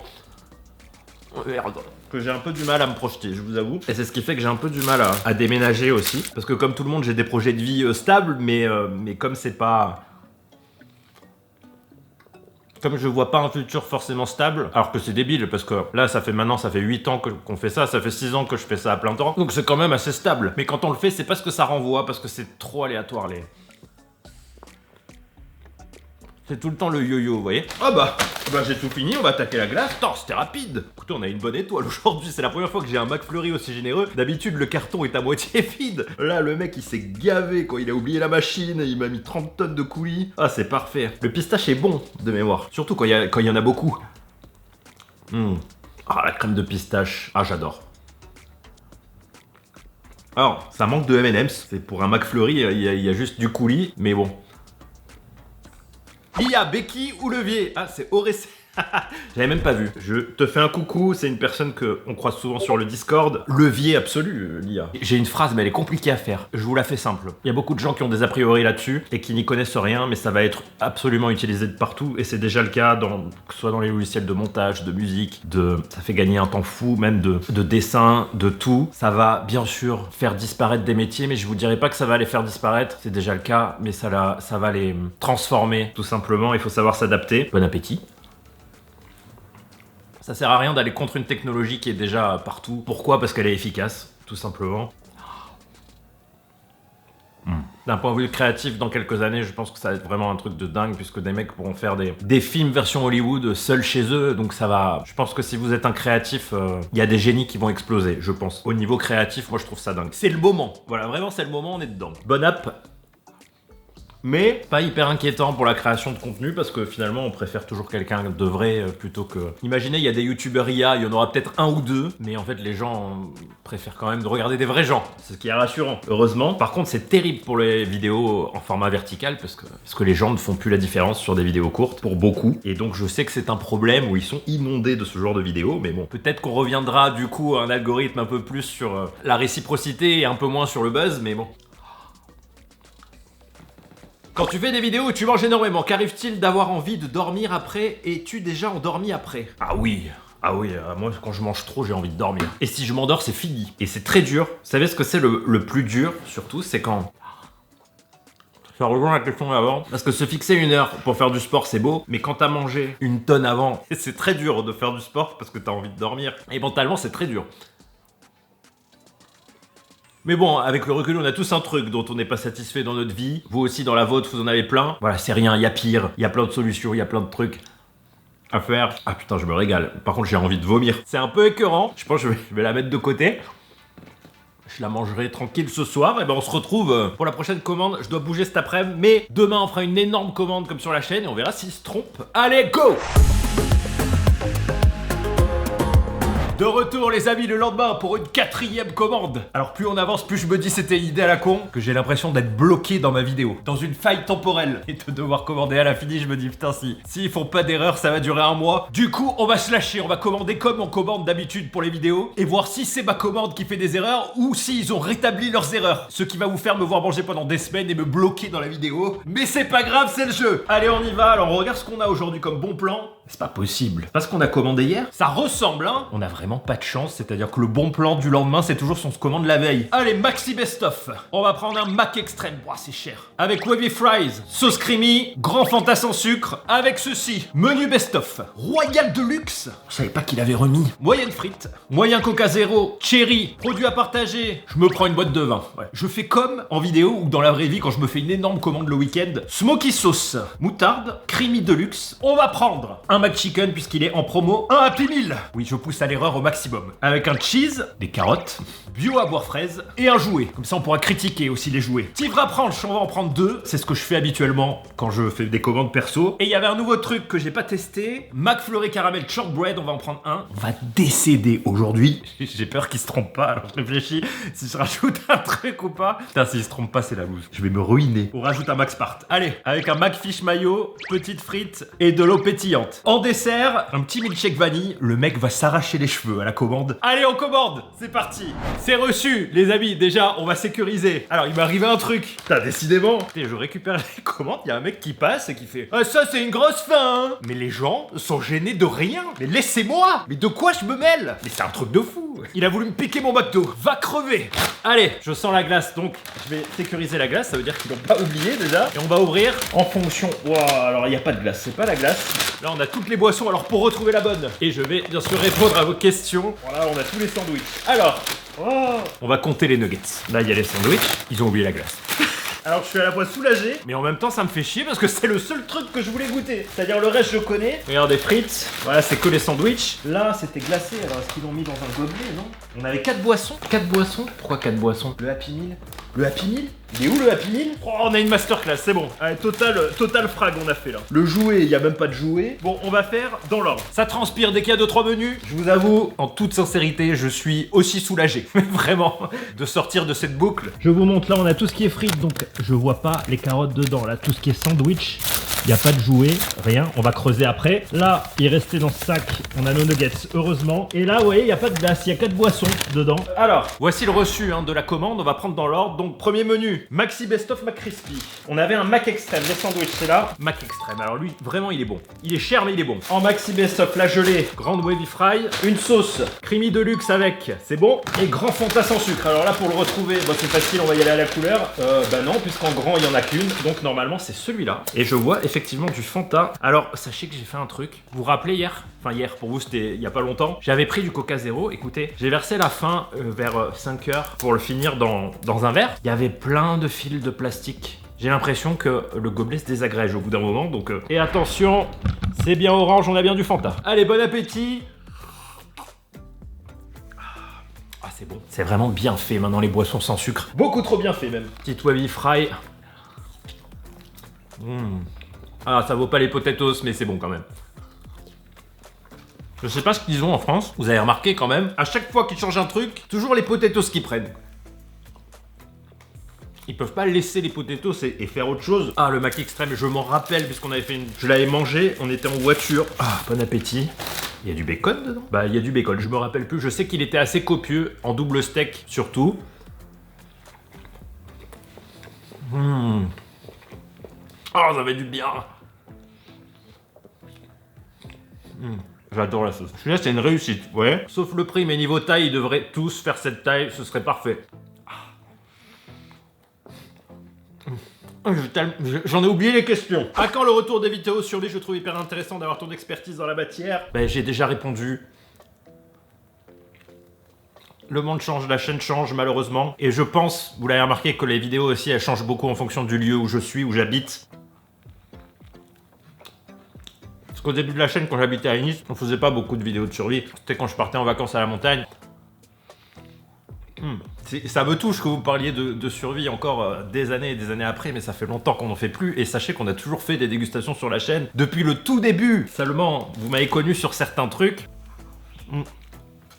Merde. Que j'ai un peu du mal à me projeter, je vous avoue. Et c'est ce qui fait que j'ai un peu du mal à déménager aussi. Parce que comme tout le monde, j'ai des projets de vie stables, mais comme c'est pas... Comme je vois pas un futur forcément stable, alors que c'est débile, parce que là, ça fait 8 ans qu'on fait ça fait 6 ans que je fais ça à plein temps, donc c'est quand même assez stable. Mais quand on le fait, c'est pas ce que ça renvoie, parce que c'est trop aléatoire, C'est tout le temps le yo-yo, vous voyez. Ah bah j'ai tout fini, on va attaquer la glace. Attends, c'était rapide. Écoutez, on a une bonne étoile aujourd'hui, c'est la première fois que j'ai un McFlurry aussi généreux. D'habitude, le carton est à moitié vide. Là, le mec, il s'est gavé, quoi. Il a oublié la machine, il m'a mis 30 tonnes de coulis. Ah, c'est parfait. Le pistache est bon, de mémoire. Surtout quand il y en a beaucoup. Ah, la crème de pistache. Ah, j'adore. Alors, ça manque de M&M's. C'est pour un McFlurry, il y a juste du coulis, mais bon. Lia, Becky ou Levier? Ah, c'est Oressé. J'avais même pas vu. Je te fais un coucou, c'est une personne que on croise souvent sur le Discord. Levier absolu, Lia. J'ai une phrase, mais elle est compliquée à faire. Je vous la fais simple. Il y a beaucoup de gens qui ont des a priori là-dessus et qui n'y connaissent rien, mais ça va être absolument utilisé de partout et c'est déjà le cas que ce soit dans les logiciels de montage, de musique, ça fait gagner un temps fou, même de dessin, de tout. Ça va bien sûr faire disparaître des métiers, mais je vous dirais pas que ça va les faire disparaître. C'est déjà le cas, mais ça va les transformer tout simplement. Il faut savoir s'adapter. Bon appétit. Ça sert à rien d'aller contre une technologie qui est déjà partout. Pourquoi? Parce qu'elle est efficace, tout simplement. D'un point de vue créatif, dans quelques années, je pense que ça va être vraiment un truc de dingue, puisque des mecs pourront faire des films version Hollywood seuls chez eux, donc ça va... Je pense que si vous êtes un créatif, il y a des génies qui vont exploser, je pense. Au niveau créatif, moi je trouve ça dingue. C'est le moment, voilà, vraiment c'est le moment, on est dedans. Bonne app. Mais pas hyper inquiétant pour la création de contenu parce que finalement on préfère toujours quelqu'un de vrai plutôt que... Imaginez, il y a des youtubeurs IA, il y en aura peut-être un ou deux, mais en fait les gens préfèrent quand même de regarder des vrais gens, c'est ce qui est rassurant, heureusement. Par contre c'est terrible pour les vidéos en format vertical parce que les gens ne font plus la différence sur des vidéos courtes, pour beaucoup. Et donc je sais que c'est un problème où ils sont inondés de ce genre de vidéos, mais bon, peut-être qu'on reviendra du coup à un algorithme un peu plus sur la réciprocité et un peu moins sur le buzz, mais bon. Quand tu fais des vidéos où tu manges énormément, qu'arrive-t-il d'avoir envie de dormir après? Es-tu déjà endormi après? Ah oui, moi quand je mange trop j'ai envie de dormir. Et si je m'endors c'est fini. Et c'est très dur. Vous savez ce que c'est le plus dur surtout? C'est quand... Ça rejoint la question d'avant. Parce que se fixer 1 heure pour faire du sport c'est beau, mais quand t'as mangé 1 tonne avant, c'est très dur de faire du sport parce que t'as envie de dormir. Et mentalement c'est très dur. Mais bon, avec le recul, on a tous un truc dont on n'est pas satisfait dans notre vie. Vous aussi, dans la vôtre, vous en avez plein. Voilà, c'est rien, il y a pire. Il y a plein de solutions, il y a plein de trucs à faire. Ah putain, je me régale. Par contre, j'ai envie de vomir. C'est un peu écœurant. Je pense que je vais la mettre de côté. Je la mangerai tranquille ce soir. Et ben on se retrouve pour la prochaine commande. Je dois bouger cet après-midi. Mais demain, on fera une énorme commande comme sur la chaîne. Et on verra s'il se trompe. Allez, go! De retour les amis le lendemain pour une 4e commande. Alors plus on avance, plus je me dis c'était une idée à la con, que j'ai l'impression d'être bloqué dans ma vidéo, dans une faille temporelle, et de devoir commander à l'infini. Je me dis putain, si ils font pas d'erreur ça va durer un mois. Du coup on va se lâcher, on va commander comme on commande d'habitude pour les vidéos, et voir si c'est ma commande qui fait des erreurs, ou s'ils ont rétabli leurs erreurs. Ce qui va vous faire me voir manger pendant des semaines et me bloquer dans la vidéo. Mais c'est pas grave, c'est le jeu. Allez on y va, alors on regarde ce qu'on a aujourd'hui comme bon plan. C'est pas possible. Parce qu'on a commandé hier, ça ressemble hein. On a vraiment pas de chance, c'est-à-dire que le bon plan du lendemain c'est toujours son commande la veille. Allez, maxi best-of. On va prendre un Mac Extreme, ouah c'est cher. Avec Wavy Fries, sauce creamy, grand Fanta sans sucre, avec ceci, menu best-of, Royal Deluxe, je savais pas qu'il avait remis, moyenne frite, moyen Coca Zéro, cherry, produit à partager, je me prends une boîte de vin. Ouais. Je fais comme en vidéo ou dans la vraie vie quand je me fais une énorme commande le week-end, smoky sauce, moutarde, creamy deluxe, on va prendre un McChicken puisqu'il est en promo, un Happy Meal. Oui, je pousse à l'erreur au maximum. Avec un cheese, des carottes, bio à boire fraise et un jouet. Comme ça, on pourra critiquer aussi les jouets. Tigre à Pranche, on va en prendre 2. C'est ce que je fais habituellement quand je fais des commandes perso. Et il y avait un nouveau truc que j'ai pas testé. McFlurry Caramel Shortbread, on va en prendre un. On va décéder aujourd'hui. J'ai peur qu'il se trompe pas. Alors je réfléchis si je rajoute un truc ou pas. Putain, s'il se trompe pas, c'est la loose. Je vais me ruiner. On rajoute un Max Part. Allez, avec un McFish mayo, petite frite et de l'eau pétillante. En dessert, un petit milkshake vanille. Le mec va s'arracher les cheveux à la commande. Allez, on commande. C'est parti. C'est reçu, les amis. Déjà, on va sécuriser. Alors, il m'est arrivé un truc. Putain, décidément. Et je récupère les commandes. Il y a un mec qui passe et qui fait ah, ça, c'est une grosse faim. Hein. Mais les gens sont gênés de rien. Mais laissez-moi. Mais de quoi je me mêle? Mais c'est un truc de fou. Il a voulu me piquer mon McDo. Va crever. Allez, je sens la glace. Donc, je vais sécuriser la glace. Ça veut dire qu'ils l'ont pas oublié déjà. Et on va ouvrir en fonction. Wow, alors, il n'y a pas de glace. C'est pas la glace. Là, on a toutes les boissons. Alors, pour retrouver la bonne. Et je vais bien sûr répondre à vos questions. Voilà, on a tous les sandwichs. Alors. Oh. On va compter les nuggets. Là, il y a les sandwichs. Ils ont oublié la glace. Alors je suis à la fois soulagé, mais en même temps ça me fait chier parce que c'est le seul truc que je voulais goûter. C'est-à-dire le reste je connais. Regardez, frites, voilà c'est que les sandwichs. Là c'était glacé, alors est-ce qu'ils l'ont mis dans un gobelet, non? On avait 4 boissons. 4 boissons? Pourquoi 4 boissons? Le Happy Meal? Le Happy Meal? Il est où le Happy Meal? Oh, on a une masterclass, c'est bon. Allez, total frag on a fait là. Le jouet, il n'y a même pas de jouet. Bon, on va faire dans l'ordre. Ça transpire dès qu'il y a 2-3 menus. Je vous avoue, en toute sincérité, je suis aussi soulagé. Vraiment, de sortir de cette boucle. Je vous montre, là on a tout ce qui est frites, donc je vois pas les carottes dedans. Là, tout ce qui est sandwich, il n'y a pas de jouet, rien. On va creuser après. Là, il restait dans ce sac, on a nos nuggets, heureusement. Et là, vous voyez, il n'y a pas de glace, il y a 4 boissons dedans. Alors, voici le reçu de la commande. On va prendre dans l'ordre. Donc, premier menu, Maxi Best of McCrispy. On avait un Mac Extreme, les sandwichs, c'est là. Mac Extreme, alors lui, vraiment, il est bon. Il est cher, mais il est bon. En Maxi Best of, la gelée, grande Wavy Fry. Une sauce, creamy deluxe avec, c'est bon. Et grand Fanta sans sucre. Alors là, pour le retrouver, bah, c'est facile, on va y aller à la couleur. Bah non, puisqu'en grand, il n'y en a qu'une. Donc, normalement, c'est celui-là. Et je vois effectivement du Fanta. Alors, sachez que j'ai fait un truc. Vous vous rappelez hier? Enfin, hier, pour vous, c'était il y a pas longtemps. J'avais pris du Coca Zéro. Écoutez, j'ai versé la fin vers 5 heures pour le finir dans un verre. Il y avait plein de fils de plastique. J'ai l'impression que le gobelet se désagrège au bout d'un moment. Donc, et attention, c'est bien orange, on a bien du Fanta. Allez, bon appétit. Ah, c'est bon. C'est vraiment bien fait maintenant, les boissons sans sucre. Beaucoup trop bien fait, même. Petite Wavy Fry. Ah, ça vaut pas les potatoes, mais c'est bon quand même. Je sais pas ce qu'ils ont en France. Vous avez remarqué quand même, à chaque fois qu'ils changent un truc, toujours les potatoes qu'ils prennent. Ils peuvent pas laisser les potatoes et faire autre chose. Ah, le Mac Extreme, je m'en rappelle puisqu'on avait fait une... Je l'avais mangé, on était en voiture. Ah, bon appétit. Il y a du bacon dedans? Bah, il y a du bacon, je me rappelle plus. Je sais qu'il était assez copieux, en double steak surtout. Oh, ça fait du bien. J'adore la sauce. Celui-là, c'est une réussite, ouais. Sauf le prix, mais niveau taille, ils devraient tous faire cette taille, ce serait parfait. J'en ai oublié les questions. À quand le retour des vidéos sur lui? Je trouve hyper intéressant d'avoir ton expertise dans la matière. Ben, j'ai déjà répondu. Le monde change, la chaîne change malheureusement. Et je pense, vous l'avez remarqué, que les vidéos aussi, elles changent beaucoup en fonction du lieu où je suis, où j'habite. Parce qu'au début de la chaîne, quand j'habitais à Nice, on faisait pas beaucoup de vidéos de survie. C'était quand je partais en vacances à la montagne. Ça me touche que vous parliez de survie encore des années et des années après, mais ça fait longtemps qu'on n'en fait plus. Et sachez qu'on a toujours fait des dégustations sur la chaîne depuis le tout début. Seulement, vous m'avez connu sur certains trucs.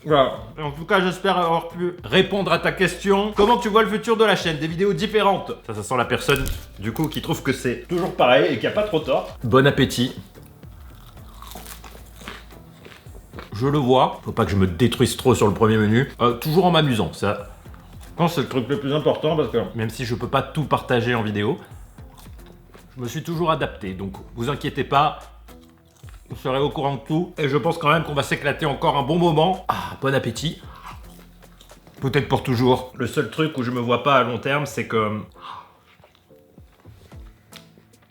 Voilà. En tout cas, j'espère avoir pu répondre à ta question. Comment tu vois le futur de la chaîne? Des vidéos différentes. Ça sent la personne, du coup, qui trouve que c'est toujours pareil et qu'il n'y a pas trop tort. Bon appétit. Je le vois. Faut pas que je me détruise trop sur le premier menu. Toujours en m'amusant, ça. Je pense que c'est le truc le plus important parce que même si je peux pas tout partager en vidéo, je me suis toujours adapté. Donc, vous inquiétez pas. Vous serez au courant de tout. Et je pense quand même qu'on va s'éclater encore un bon moment. Ah, bon appétit. Peut-être pour toujours. Le seul truc où je me vois pas à long terme, c'est que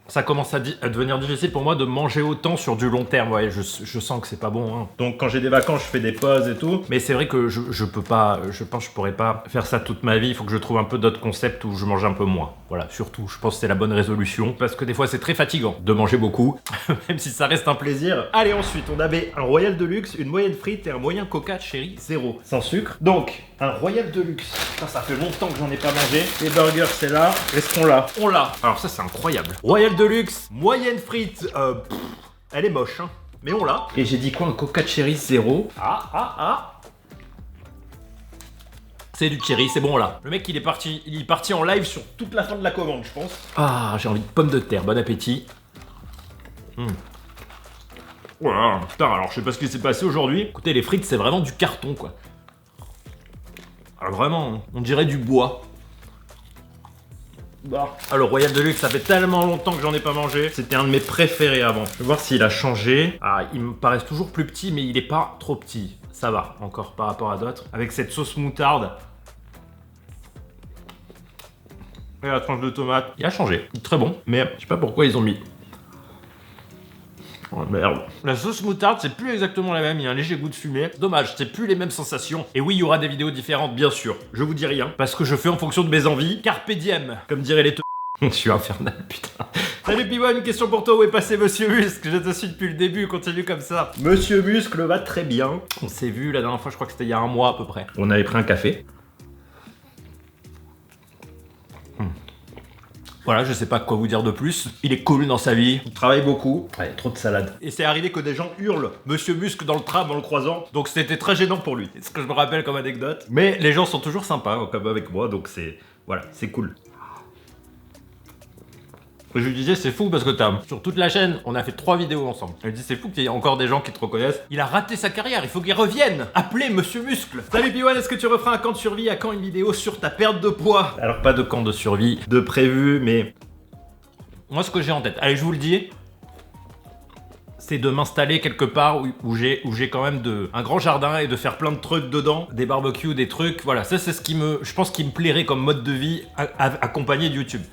ça commence à devenir difficile pour moi de manger autant sur du long terme. Ouais, je sens que c'est pas bon. Hein. Donc quand j'ai des vacances, je fais des pauses et tout. Mais c'est vrai que je peux pas, je pense que je pourrais pas faire ça toute ma vie. Il faut que je trouve un peu d'autres concepts où je mange un peu moins. Voilà, surtout, je pense que c'est la bonne résolution. Parce que des fois, c'est très fatigant de manger beaucoup. Même si ça reste un plaisir. Allez, ensuite, on avait un Royal Deluxe, une moyenne frite et un moyen Coca Cherry 0. Sans sucre. Donc, un Royal Deluxe. Ça fait longtemps que j'en ai pas mangé. Les burgers, c'est là. Est-ce qu'on l'a? On l'a. Alors ça, c'est incroyable. Royal Deluxe, moyenne frite. Elle est moche, hein. Mais on l'a. Et j'ai dit quoi? Un Coca Cherry 0. C'est du cherry, c'est bon là. Le mec il est parti en live sur toute la fin de la commande, je pense. Ah, j'ai envie de pommes de terre, bon appétit. Voilà, putain, alors je sais pas ce qui s'est passé aujourd'hui. Écoutez, les frites c'est vraiment du carton quoi. Alors vraiment, on dirait du bois. Alors Royal Deluxe, ça fait tellement longtemps que j'en ai pas mangé. C'était un de mes préférés avant. Je vais voir s'il a changé. Ah, il me paraît toujours plus petit, mais il est pas trop petit. Ça va, encore par rapport à d'autres. Avec cette sauce moutarde. Et la tranche de tomate. Il a changé. Il est très bon, mais je sais pas pourquoi ils ont mis. Oh merde. La sauce moutarde, c'est plus exactement la même, il y a un léger goût de fumée. Dommage, c'est plus les mêmes sensations. Et oui, il y aura des vidéos différentes, bien sûr. Je vous dis rien, parce que je fais en fonction de mes envies. Carpe diem, comme diraient les Je suis infernal, putain. Salut Piwa, une question pour toi, où est passé Monsieur Muscle? Je te suis depuis le début, continue comme ça. Monsieur Muscle va très bien. On s'est vu la dernière fois, je crois que c'était il y a un mois à peu près. On avait pris un café. Voilà, je sais pas quoi vous dire de plus. Il est cool dans sa vie, il travaille beaucoup. Ouais, trop de salade. Et c'est arrivé que des gens hurlent Monsieur Muscle dans le tram en le croisant. Donc c'était très gênant pour lui. C'est ce que je me rappelle comme anecdote. Mais les gens sont toujours sympas, comme avec moi, donc c'est... Voilà, c'est cool. Je lui disais, c'est fou parce que sur toute la chaîne, on a fait 3 vidéos ensemble. Je lui dis, c'est fou qu'il y ait encore des gens qui te reconnaissent. Il a raté sa carrière, il faut qu'il revienne. Appelez Monsieur Muscle. Salut Piwan, est-ce que tu referas un camp de survie? À quand une vidéo sur ta perte de poids? Alors pas de camp de survie de prévu, mais... Moi ce que j'ai en tête, allez je vous le dis, c'est de m'installer quelque part où j'ai quand même un grand jardin et de faire plein de trucs dedans, des barbecues, des trucs, voilà, ça c'est ce qui je pense qui me plairait comme mode de vie accompagné de YouTube.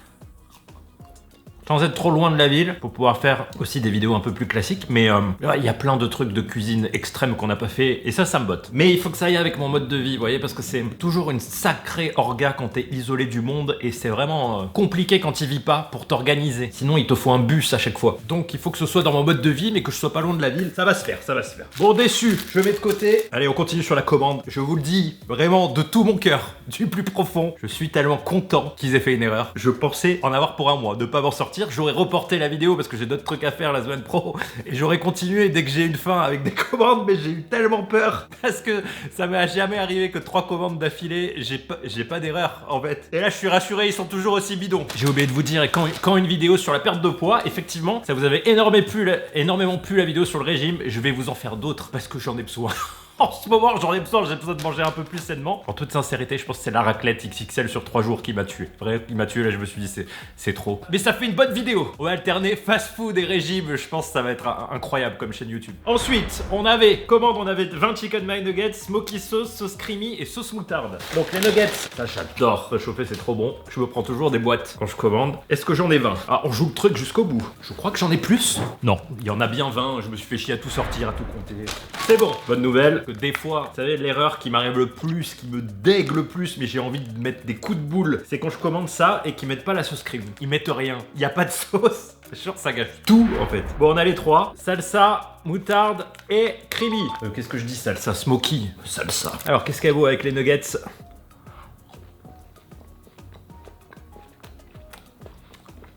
Sans être trop loin de la ville, pour pouvoir faire aussi des vidéos un peu plus classiques, mais il y a plein de trucs de cuisine extrême qu'on n'a pas fait, et ça me botte. Mais il faut que ça aille avec mon mode de vie, vous voyez, parce que c'est toujours une sacrée orga quand t'es isolé du monde, et c'est vraiment compliqué quand il vit pas pour t'organiser. Sinon, il te faut un bus à chaque fois. Donc il faut que ce soit dans mon mode de vie, mais que je sois pas loin de la ville, ça va se faire, ça va se faire. Bon, déçu, je mets de côté. Allez, on continue sur la commande. Je vous le dis, vraiment, de tout mon cœur, du plus profond, je suis tellement content qu'ils aient fait une erreur. Je pensais en avoir pour un mois, de pas m'en sortir. J'aurais reporté la vidéo parce que j'ai d'autres trucs à faire la semaine pro et j'aurais continué dès que j'ai une fin avec des commandes, mais j'ai eu tellement peur parce que ça m'est jamais arrivé que 3 commandes d'affilée, j'ai pas d'erreur en fait. Et là je suis rassuré, ils sont toujours aussi bidons. J'ai oublié de vous dire, et quand une vidéo sur la perte de poids, effectivement, ça vous avait énormément plu la vidéo sur le régime, je vais vous en faire d'autres parce que j'en ai besoin. En ce moment, j'ai besoin de manger un peu plus sainement. En toute sincérité, je pense que c'est la raclette XXL sur 3 jours qui m'a tué. Vrai, il m'a tué, là je me suis dit c'est trop. Mais ça fait une bonne vidéo. On va alterner fast-food et régime, je pense que ça va être incroyable comme chaîne YouTube. Ensuite, on avait 20 chicken my nuggets, smoky sauce, sauce creamy et sauce moutarde. Donc les nuggets, ça j'adore. Réchauffer c'est trop bon. Je me prends toujours des boîtes quand je commande. Est-ce que j'en ai 20? Ah, on joue le truc jusqu'au bout. Je crois que j'en ai plus. Non, il y en a bien 20, je me suis fait chier à tout sortir, à tout compter. C'est bon, bonne nouvelle. Des fois, vous savez, l'erreur qui m'arrive le plus, qui me dégue le plus, mais j'ai envie de mettre des coups de boule, c'est quand je commande ça et qu'ils mettent pas la sauce cream. Ils mettent rien. Il n'y a pas de sauce. C'est sûr, ça gâche tout en fait. Bon, on a les 3. Salsa, moutarde et creamy. Qu'est-ce que je dis? Salsa smoky. Salsa. Alors, qu'est-ce qu'elle vaut avec les nuggets?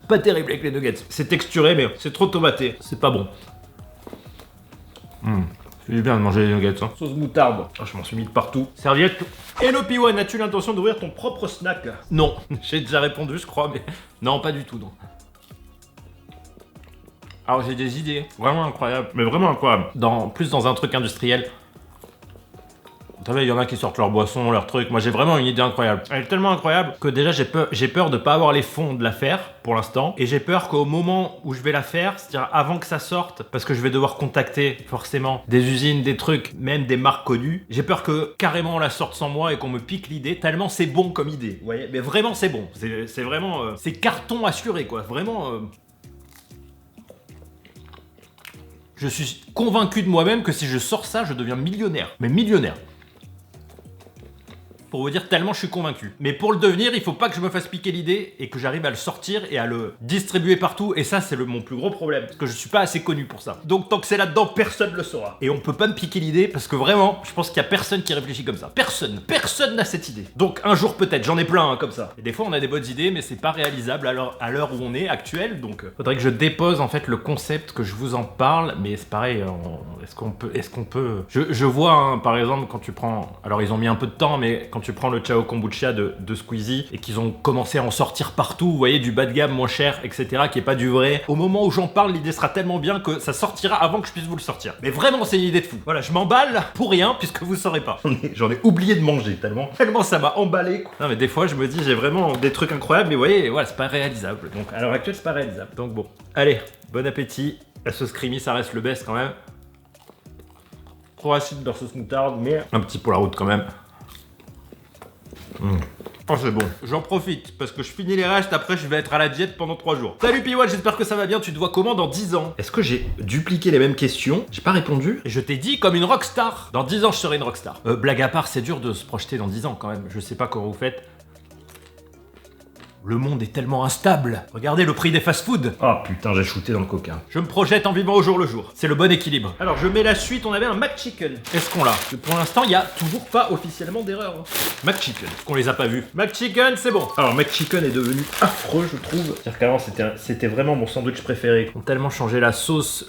Pas terrible avec les nuggets. C'est texturé, mais c'est trop tomaté. C'est pas bon. C'est bien de manger des nuggets, hein. Sauce moutarde. Ah, je m'en suis mis de partout. Serviette. Hello P1, as-tu l'intention d'ouvrir ton propre snack? Non, j'ai déjà répondu, je crois, mais non, pas du tout, non. Alors j'ai des idées, vraiment incroyables, mais vraiment incroyables. Plus dans un truc industriel. Vous savez, il y en a qui sortent leur boisson, leur truc. Moi, j'ai vraiment une idée incroyable. Elle est tellement incroyable que déjà, j'ai peur de pas avoir les fonds de la faire pour l'instant. Et j'ai peur qu'au moment où je vais la faire, c'est-à-dire avant que ça sorte, parce que je vais devoir contacter forcément des usines, des trucs, même des marques connues, j'ai peur que carrément on la sorte sans moi et qu'on me pique l'idée, tellement c'est bon comme idée. Vous voyez? Mais vraiment, c'est bon. C'est vraiment... c'est carton assuré, quoi. Vraiment... Je suis convaincu de moi-même que si je sors ça, je deviens millionnaire. Mais millionnaire. Pour vous dire tellement je suis convaincu. Mais pour le devenir, il faut pas que je me fasse piquer l'idée et que j'arrive à le sortir et à le distribuer partout. Et ça, c'est mon plus gros problème. Parce que je suis pas assez connu pour ça. Donc tant que c'est là-dedans, personne le saura. Et on peut pas me piquer l'idée parce que vraiment, je pense qu'il y a personne qui réfléchit comme ça. Personne. Personne n'a cette idée. Donc un jour peut-être, j'en ai plein hein, comme ça. Et des fois, on a des bonnes idées, mais c'est pas réalisable à l'heure où on est actuelle. Donc faudrait que je dépose en fait le concept, que je vous en parle. Mais c'est pareil, est-ce qu'on peut... Je vois hein, par exemple quand tu prends... Alors ils ont mis un peu de temps, mais quand tu prends le Ciao Kombucha de Squeezie et qu'ils ont commencé à en sortir partout, vous voyez, du bas de gamme moins cher, etc., qui est pas du vrai. Au moment où j'en parle, l'idée sera tellement bien que ça sortira avant que je puisse vous le sortir. Mais vraiment, c'est une idée de fou. Voilà, je m'emballe pour rien puisque vous saurez pas. J'en ai oublié de manger tellement ça m'a emballé, quoi. Non mais des fois, je me dis, j'ai vraiment des trucs incroyables, mais vous voyez, voilà, c'est pas réalisable. Donc à l'heure actuelle, c'est pas réalisable. Donc bon, allez, bon appétit. La sauce creamy, ça reste le best quand même. Trop acide leur sauce moutarde, mais un petit pour la route quand même. Oh c'est bon. J'en profite parce que je finis les restes, après je vais être à la diète pendant 3 jours. Salut P1, j'espère que ça va bien, tu te vois comment dans 10 ans? Est-ce que j'ai dupliqué les mêmes questions? J'ai pas répondu. Et je t'ai dit comme une rockstar. Dans 10 ans je serai une rockstar. Blague à part, c'est dur de se projeter dans 10 ans quand même. Je sais pas comment vous faites. Le monde est tellement instable. Regardez le prix des fast-food. Oh putain, j'ai shooté dans le coca. Je me projette en vivant au jour le jour. C'est le bon équilibre. Alors je mets la suite, on avait un McChicken. Est-ce qu'on l'a? Pour l'instant, il y a toujours pas officiellement d'erreur. Hein. McChicken. Est-ce qu'on les a pas vus? McChicken, c'est bon. Alors McChicken est devenu affreux, je trouve. C'est-à-dire qu'avant, c'était vraiment mon sandwich préféré. Ils ont tellement changé la sauce,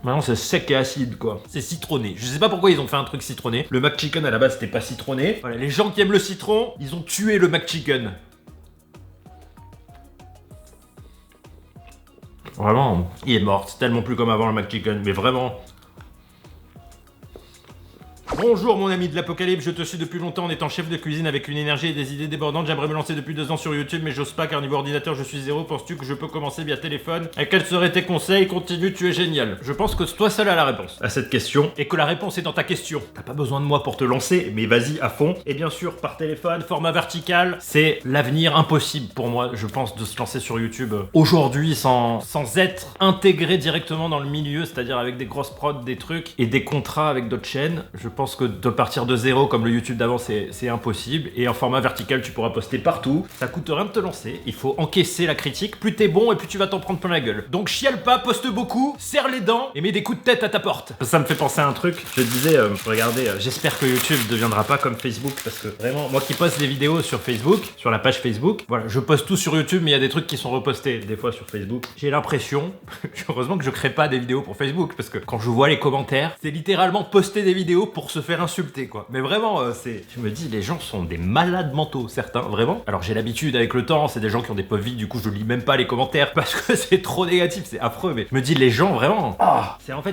Maintenant c'est sec et acide quoi. C'est citronné. Je sais pas pourquoi ils ont fait un truc citronné. Le McChicken à la base c'était pas citronné. Voilà, les gens qui aiment le citron, ils ont tué le McChicken. Vraiment, il est mort. C'est tellement plus comme avant le McChicken. Mais vraiment... Bonjour mon ami de l'apocalypse, je te suis depuis longtemps en étant chef de cuisine avec une énergie et des idées débordantes. J'aimerais me lancer depuis 2 ans sur YouTube mais j'ose pas car niveau ordinateur je suis zéro. Penses-tu que je peux commencer via téléphone? Et quels seraient tes conseils? Continue, tu es génial. Je pense que toi seul a la réponse à cette question et que la réponse est dans ta question. T'as pas besoin de moi pour te lancer mais vas-y à fond. Et bien sûr par téléphone, format vertical, c'est l'avenir impossible pour moi je pense de se lancer sur YouTube aujourd'hui sans être intégré directement dans le milieu, c'est-à-dire avec des grosses prods, des trucs et des contrats avec d'autres chaînes. Je pense que de partir de zéro comme le YouTube d'avant c'est impossible et en format vertical tu pourras poster partout, ça coûte rien de te lancer, il faut encaisser la critique, plus t'es bon et plus tu vas t'en prendre plein la gueule. Donc chiale pas, poste beaucoup, serre les dents et mets des coups de tête à ta porte. Ça me fait penser à un truc, je disais, regardez, j'espère que YouTube deviendra pas comme Facebook parce que vraiment, moi qui poste des vidéos sur Facebook, sur la page Facebook, voilà, je poste tout sur YouTube mais il y a des trucs qui sont repostés des fois sur Facebook. J'ai l'impression, heureusement que je crée pas des vidéos pour Facebook parce que quand je vois les commentaires, c'est littéralement poster des vidéos pour se faire insulter quoi. Mais vraiment je me dis les gens sont des malades mentaux certains vraiment. Alors j'ai l'habitude avec le temps, c'est des gens qui ont des pauvres vies, du coup je lis même pas les commentaires parce que c'est trop négatif, c'est affreux, mais je me dis les gens vraiment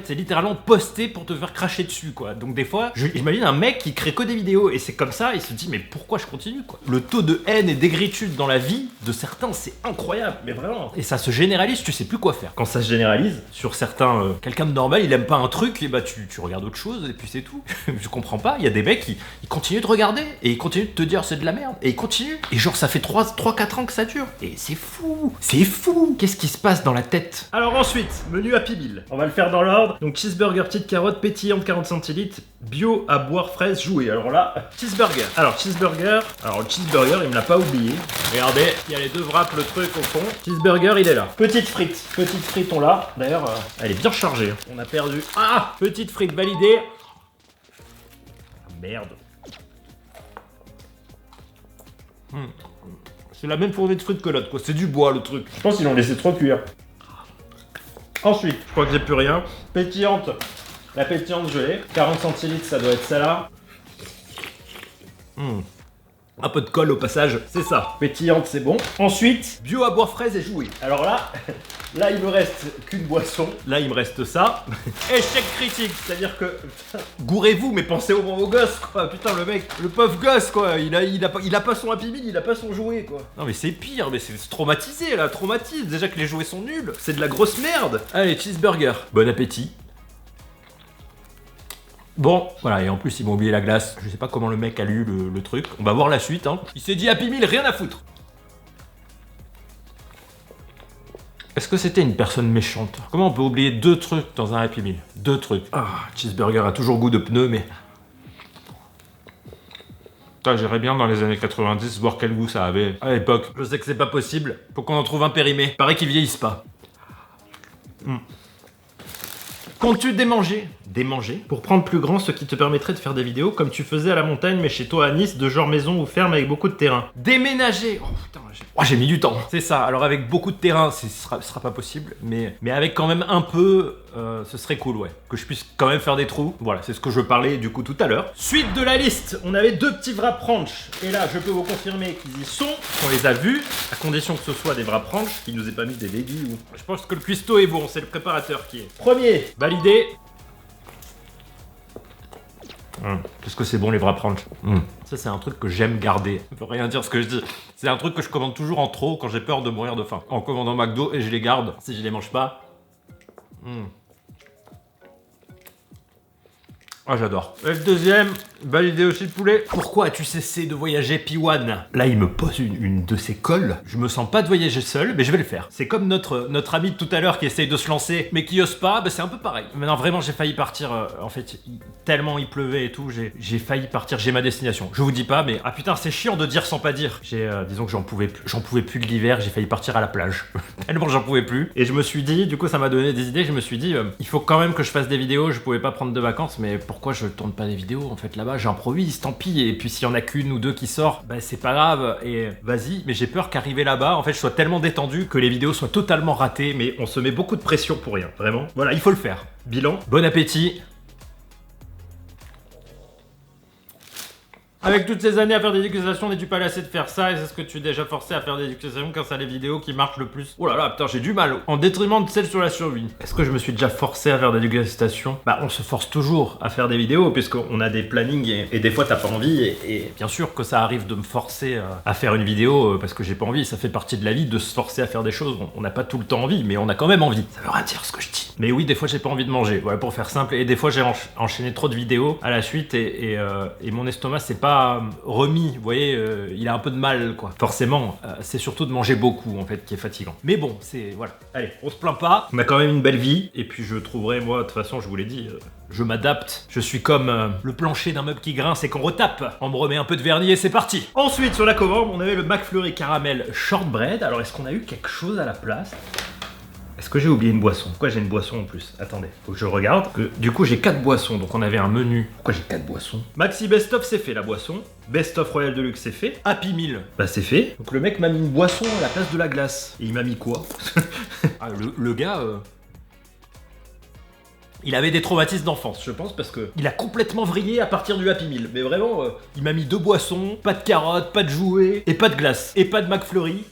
c'est littéralement posté pour te faire cracher dessus quoi. Donc des fois j'imagine un mec qui crée que des vidéos et c'est comme ça, il se dit mais pourquoi je continue quoi. Le taux de haine et d'aigritude dans la vie de certains c'est incroyable, mais vraiment. Et ça se généralise, tu sais plus quoi faire. Quand ça se généralise sur certains, quelqu'un de normal il aime pas un truc et bah tu regardes autre chose et puis c'est tout. Je comprends pas, il y a des mecs qui continuent de regarder et ils continuent de te dire c'est de la merde et ils continuent et genre ça fait 3-4 ans que ça dure et c'est fou, qu'est-ce qui se passe dans la tête. Alors ensuite, menu Happy Meal, on va le faire dans l'ordre. Donc cheeseburger petite carotte pétillante 40 centilitres, bio à boire fraise jouée. Alors là, cheeseburger, le cheeseburger il me l'a pas oublié, regardez, il y a les deux wraps, le truc au fond, cheeseburger il est là, petite frite on l'a, d'ailleurs elle est bien chargée, on a perdu, petite frite validée. Merde. C'est la même fournée de frites que l'autre quoi, c'est du bois le truc. Je pense qu'ils l'ont laissé trop cuire. Ensuite, je crois que j'ai plus rien. Pétillante. La pétillante, je l'ai. 40 centilitres, ça doit être ça là. Un peu de colle au passage, c'est ça. Pétillante, c'est bon. Ensuite, bio à boire fraise et jouer. Alors là, là il me reste qu'une boisson. Là il me reste ça. Échec critique, c'est-à-dire que gourrez-vous, mais pensez au moins aux gosses, quoi. Putain le mec, le pauvre gosse, quoi. Il a pas son Happy Meal, il a pas son jouet, quoi. Non mais c'est pire, mais c'est traumatisé là, traumatisme. Déjà que les jouets sont nuls, c'est de la grosse merde. Allez, cheeseburger. Bon appétit. Bon, voilà, et en plus ils m'ont oublié la glace. Je sais pas comment le mec a lu le truc. On va voir la suite, hein. Il s'est dit Happy Meal, rien à foutre. Est-ce que c'était une personne méchante? Comment on peut oublier 2 trucs dans un Happy Meal? 2 trucs. Ah, cheeseburger a toujours goût de pneu, mais... Putain, j'irais bien dans les années 90 voir quel goût ça avait à l'époque. Je sais que c'est pas possible. Faut qu'on en trouve un périmé. Paraît qu'ils vieillissent pas. Comptes-tu démanger? Démanger? Pour prendre plus grand, ce qui te permettrait de faire des vidéos comme tu faisais à la montagne, mais chez toi à Nice, de genre maison ou ferme avec beaucoup de terrain. Déménager! Oh putain, j'ai mis du temps. C'est ça, alors avec beaucoup de terrain, ce sera pas possible, mais avec quand même un peu, ce serait cool, ouais. Que je puisse quand même faire des trous. Voilà, c'est ce que je parlais du coup tout à l'heure. Suite de la liste, on avait 2 petits wrap ranch. Et là, je peux vous confirmer qu'ils y sont. On les a vus, à condition que ce soit des wrap ranch, qui nous aient pas mis des légumes ou... Je pense que le cuistot est bon, c'est le préparateur qui est. Premier, validé. Qu'est-ce que c'est bon les wrap ranch. Ça c'est un truc que j'aime garder. Ça veut rien dire ce que je dis. C'est un truc que je commande toujours en trop quand j'ai peur de mourir de faim. En commandant McDo et je les garde si je les mange pas. Ah j'adore. Et le deuxième, validé aussi de poulet. Pourquoi as-tu cessé de voyager P1? Là il me pose une de ses colles. Je me sens pas de voyager seul, mais je vais le faire. C'est comme notre ami de tout à l'heure qui essaye de se lancer, mais qui ose pas, bah c'est un peu pareil. Maintenant vraiment j'ai failli partir, en fait, tellement il pleuvait et tout, j'ai failli partir, j'ai ma destination. Je vous dis pas, mais ah putain c'est chiant de dire sans pas dire. Disons que j'en pouvais plus de l'hiver, j'ai failli partir à la plage. Tellement j'en pouvais plus. Et je me suis dit, du coup ça m'a donné des idées, je me suis dit, il faut quand même que je fasse des vidéos, je pouvais pas prendre de vacances, mais pourquoi je tourne pas des vidéos en fait là-bas, j'improvise, tant pis, et puis s'il y en a qu'une ou 2 qui sortent, bah c'est pas grave, et vas-y, mais j'ai peur qu'arriver là-bas, en fait je sois tellement détendu que les vidéos soient totalement ratées, mais on se met beaucoup de pression pour rien, vraiment. Voilà, il faut le faire. Bilan, bon appétit. Avec toutes ces années à faire des dégustations, n'es-tu pas lassé de faire ça? Et est-ce que tu es déjà forcé à faire des dégustations car c'est les vidéos qui marchent le plus? Oh là là, putain, j'ai du mal. En détriment de celles sur la survie. Est-ce que je me suis déjà forcé à faire des dégustations? Bah, on se force toujours à faire des vidéos puisqu'on a des plannings et des fois t'as pas envie. Et bien sûr que ça arrive de me forcer à faire une vidéo parce que j'ai pas envie. Ça fait partie de la vie de se forcer à faire des choses. On n'a pas tout le temps envie, mais on a quand même envie. Ça veut rien dire ce que je dis. Mais oui, des fois j'ai pas envie de manger. Voilà, pour faire simple. Et des fois j'ai enchaîné trop de vidéos à la suite et mon estomac c'est pas remis, vous voyez, il a un peu de mal quoi. Forcément, c'est surtout de manger beaucoup en fait qui est fatigant. Mais bon, c'est voilà. Allez, on se plaint pas. On a quand même une belle vie et puis je trouverai moi de toute façon, je vous l'ai dit, je m'adapte. Je suis comme le plancher d'un meuble qui grince et qu'on retape. On me remet un peu de vernis et c'est parti. Ensuite sur la commande, on avait le McFlurry caramel shortbread. Alors est-ce qu'on a eu quelque chose à la place? Est-ce que j'ai oublié une boisson? Pourquoi j'ai une boisson en plus? Attendez, faut que je regarde. Du coup, j'ai 4 boissons, donc on avait un menu. Pourquoi j'ai 4 boissons? Maxi Best of, c'est fait la boisson. Best of Royal Deluxe, c'est fait. Happy Meal, bah c'est fait. Donc le mec m'a mis une boisson à la place de la glace. Et il m'a mis quoi? Ah, le gars... Il avait des traumatismes d'enfance, je pense, parce que il a complètement vrillé à partir du Happy Meal. Mais vraiment, il m'a mis 2 boissons, pas de carottes, pas de jouets, et pas de glace, et pas de McFlurry.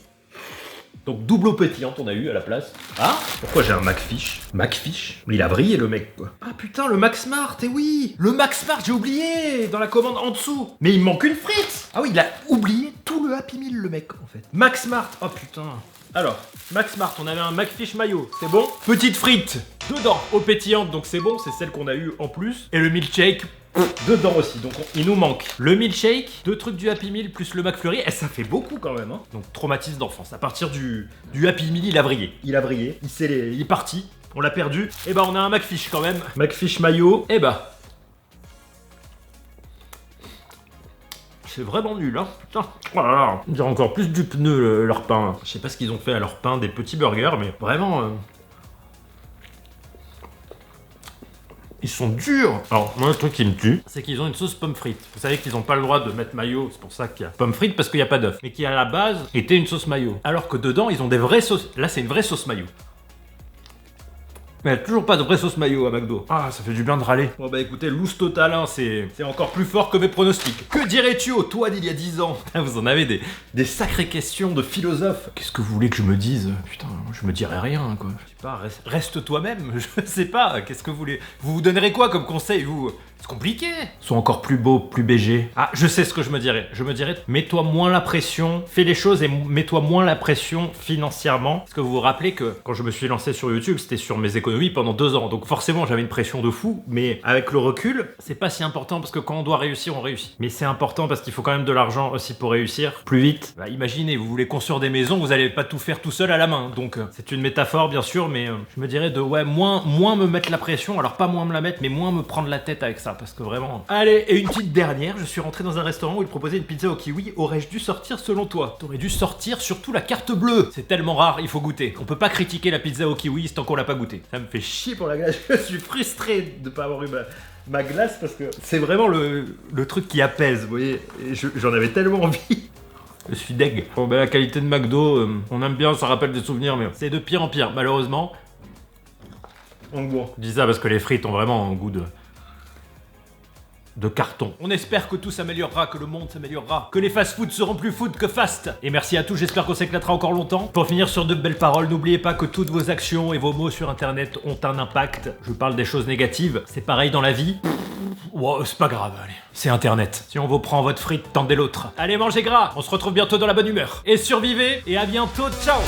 Donc double eau pétillante on a eu à la place. Ah, pourquoi j'ai un McFish? McFish? Mais il a vrillé le mec quoi. Ah putain, le Max Smart, eh oui! Le Max Smart, j'ai oublié dans la commande en dessous. Mais il me manque une frite! Ah oui, il a oublié tout le Happy Meal le mec en fait. Max Smart, oh putain. Alors, Max Smart, on avait un McFish mayo, c'est bon. Petite frite dedans, eau pétillante, donc c'est bon, c'est celle qu'on a eu en plus. Et le milkshake dedans aussi, donc il nous manque le milkshake, 2 trucs du Happy Meal plus le McFlurry, et ça fait beaucoup quand même, hein. Donc traumatisme d'enfance, à partir du Happy Meal, il a vrillé, il est parti, on l'a perdu, et bah on a un McFish quand même, McFish mayo, et bah... C'est vraiment nul, hein, putain. Oh là là, on dirait encore plus du pneu leur pain. Je sais pas ce qu'ils ont fait à leur pain, des petits burgers, mais vraiment... Ils sont durs. Alors, moi, le truc qui me tue, c'est qu'ils ont une sauce pomme frite. Vous savez qu'ils n'ont pas le droit de mettre mayo, c'est pour ça qu'il y a pomme frite, parce qu'il n'y a pas d'œuf. Mais qui, à la base, était une sauce mayo. Alors que dedans, ils ont des vraies sauces. Là, c'est une vraie sauce mayo. Mais elle a toujours pas de vraie sauce mayo à McDo. Ah, ça fait du bien de râler. Bon bah écoutez, loose total, hein, c'est encore plus fort que mes pronostics. Que dirais-tu au toi d'il y a 10 ans? Vous en avez des sacrées questions de philosophes. Qu'est-ce que vous voulez que je me dise? Putain, je me dirais rien, quoi. Je sais pas, reste toi-même, je sais pas, qu'est-ce que vous voulez? Vous donnerez quoi comme conseil, vous? C'est compliqué. Sois encore plus beau, plus BG. Ah, je sais ce que je me dirais. Je me dirais, mets-toi moins la pression, fais les choses et mets-toi moins la pression financièrement. Parce que vous vous rappelez que quand je me suis lancé sur YouTube, c'était sur mes économies pendant 2 ans. Donc forcément, j'avais une pression de fou. Mais avec le recul, c'est pas si important parce que quand on doit réussir, on réussit. Mais c'est important parce qu'il faut quand même de l'argent aussi pour réussir plus vite. Bah, imaginez, vous voulez construire des maisons, vous allez pas tout faire tout seul à la main. Donc c'est une métaphore, bien sûr, mais je me dirais de moins me mettre la pression. Alors pas moins me la mettre, mais moins me prendre la tête avec ça. Parce que vraiment... Allez, et une petite dernière, je suis rentré dans un restaurant où il proposait une pizza au kiwi. Aurais-je dû sortir selon toi? T'aurais dû sortir surtout la carte bleue. C'est tellement rare, il faut goûter. On peut pas critiquer la pizza au kiwi tant qu'on l'a pas goûté. Ça me fait chier pour la glace. Je suis frustré de pas avoir eu ma glace parce que c'est vraiment le truc qui apaise, vous voyez. Et j'en avais tellement envie. Je suis deg. Bon bah la qualité de McDo, on aime bien, ça rappelle des souvenirs, mais c'est de pire en pire, malheureusement. Donc bon, je dis ça parce que les frites ont vraiment un goût de carton. On espère que tout s'améliorera, que le monde s'améliorera, que les fast-food seront plus food que fast. Et merci à tous, j'espère qu'on s'éclatera encore longtemps. Pour finir sur de belles paroles, n'oubliez pas que toutes vos actions et vos mots sur internet ont un impact. Je parle des choses négatives, c'est pareil dans la vie. Wow, c'est pas grave, allez. C'est internet. Si on vous prend votre frite, tendez l'autre. Allez, mangez gras, on se retrouve bientôt dans la bonne humeur. Et survivez, et à bientôt, ciao.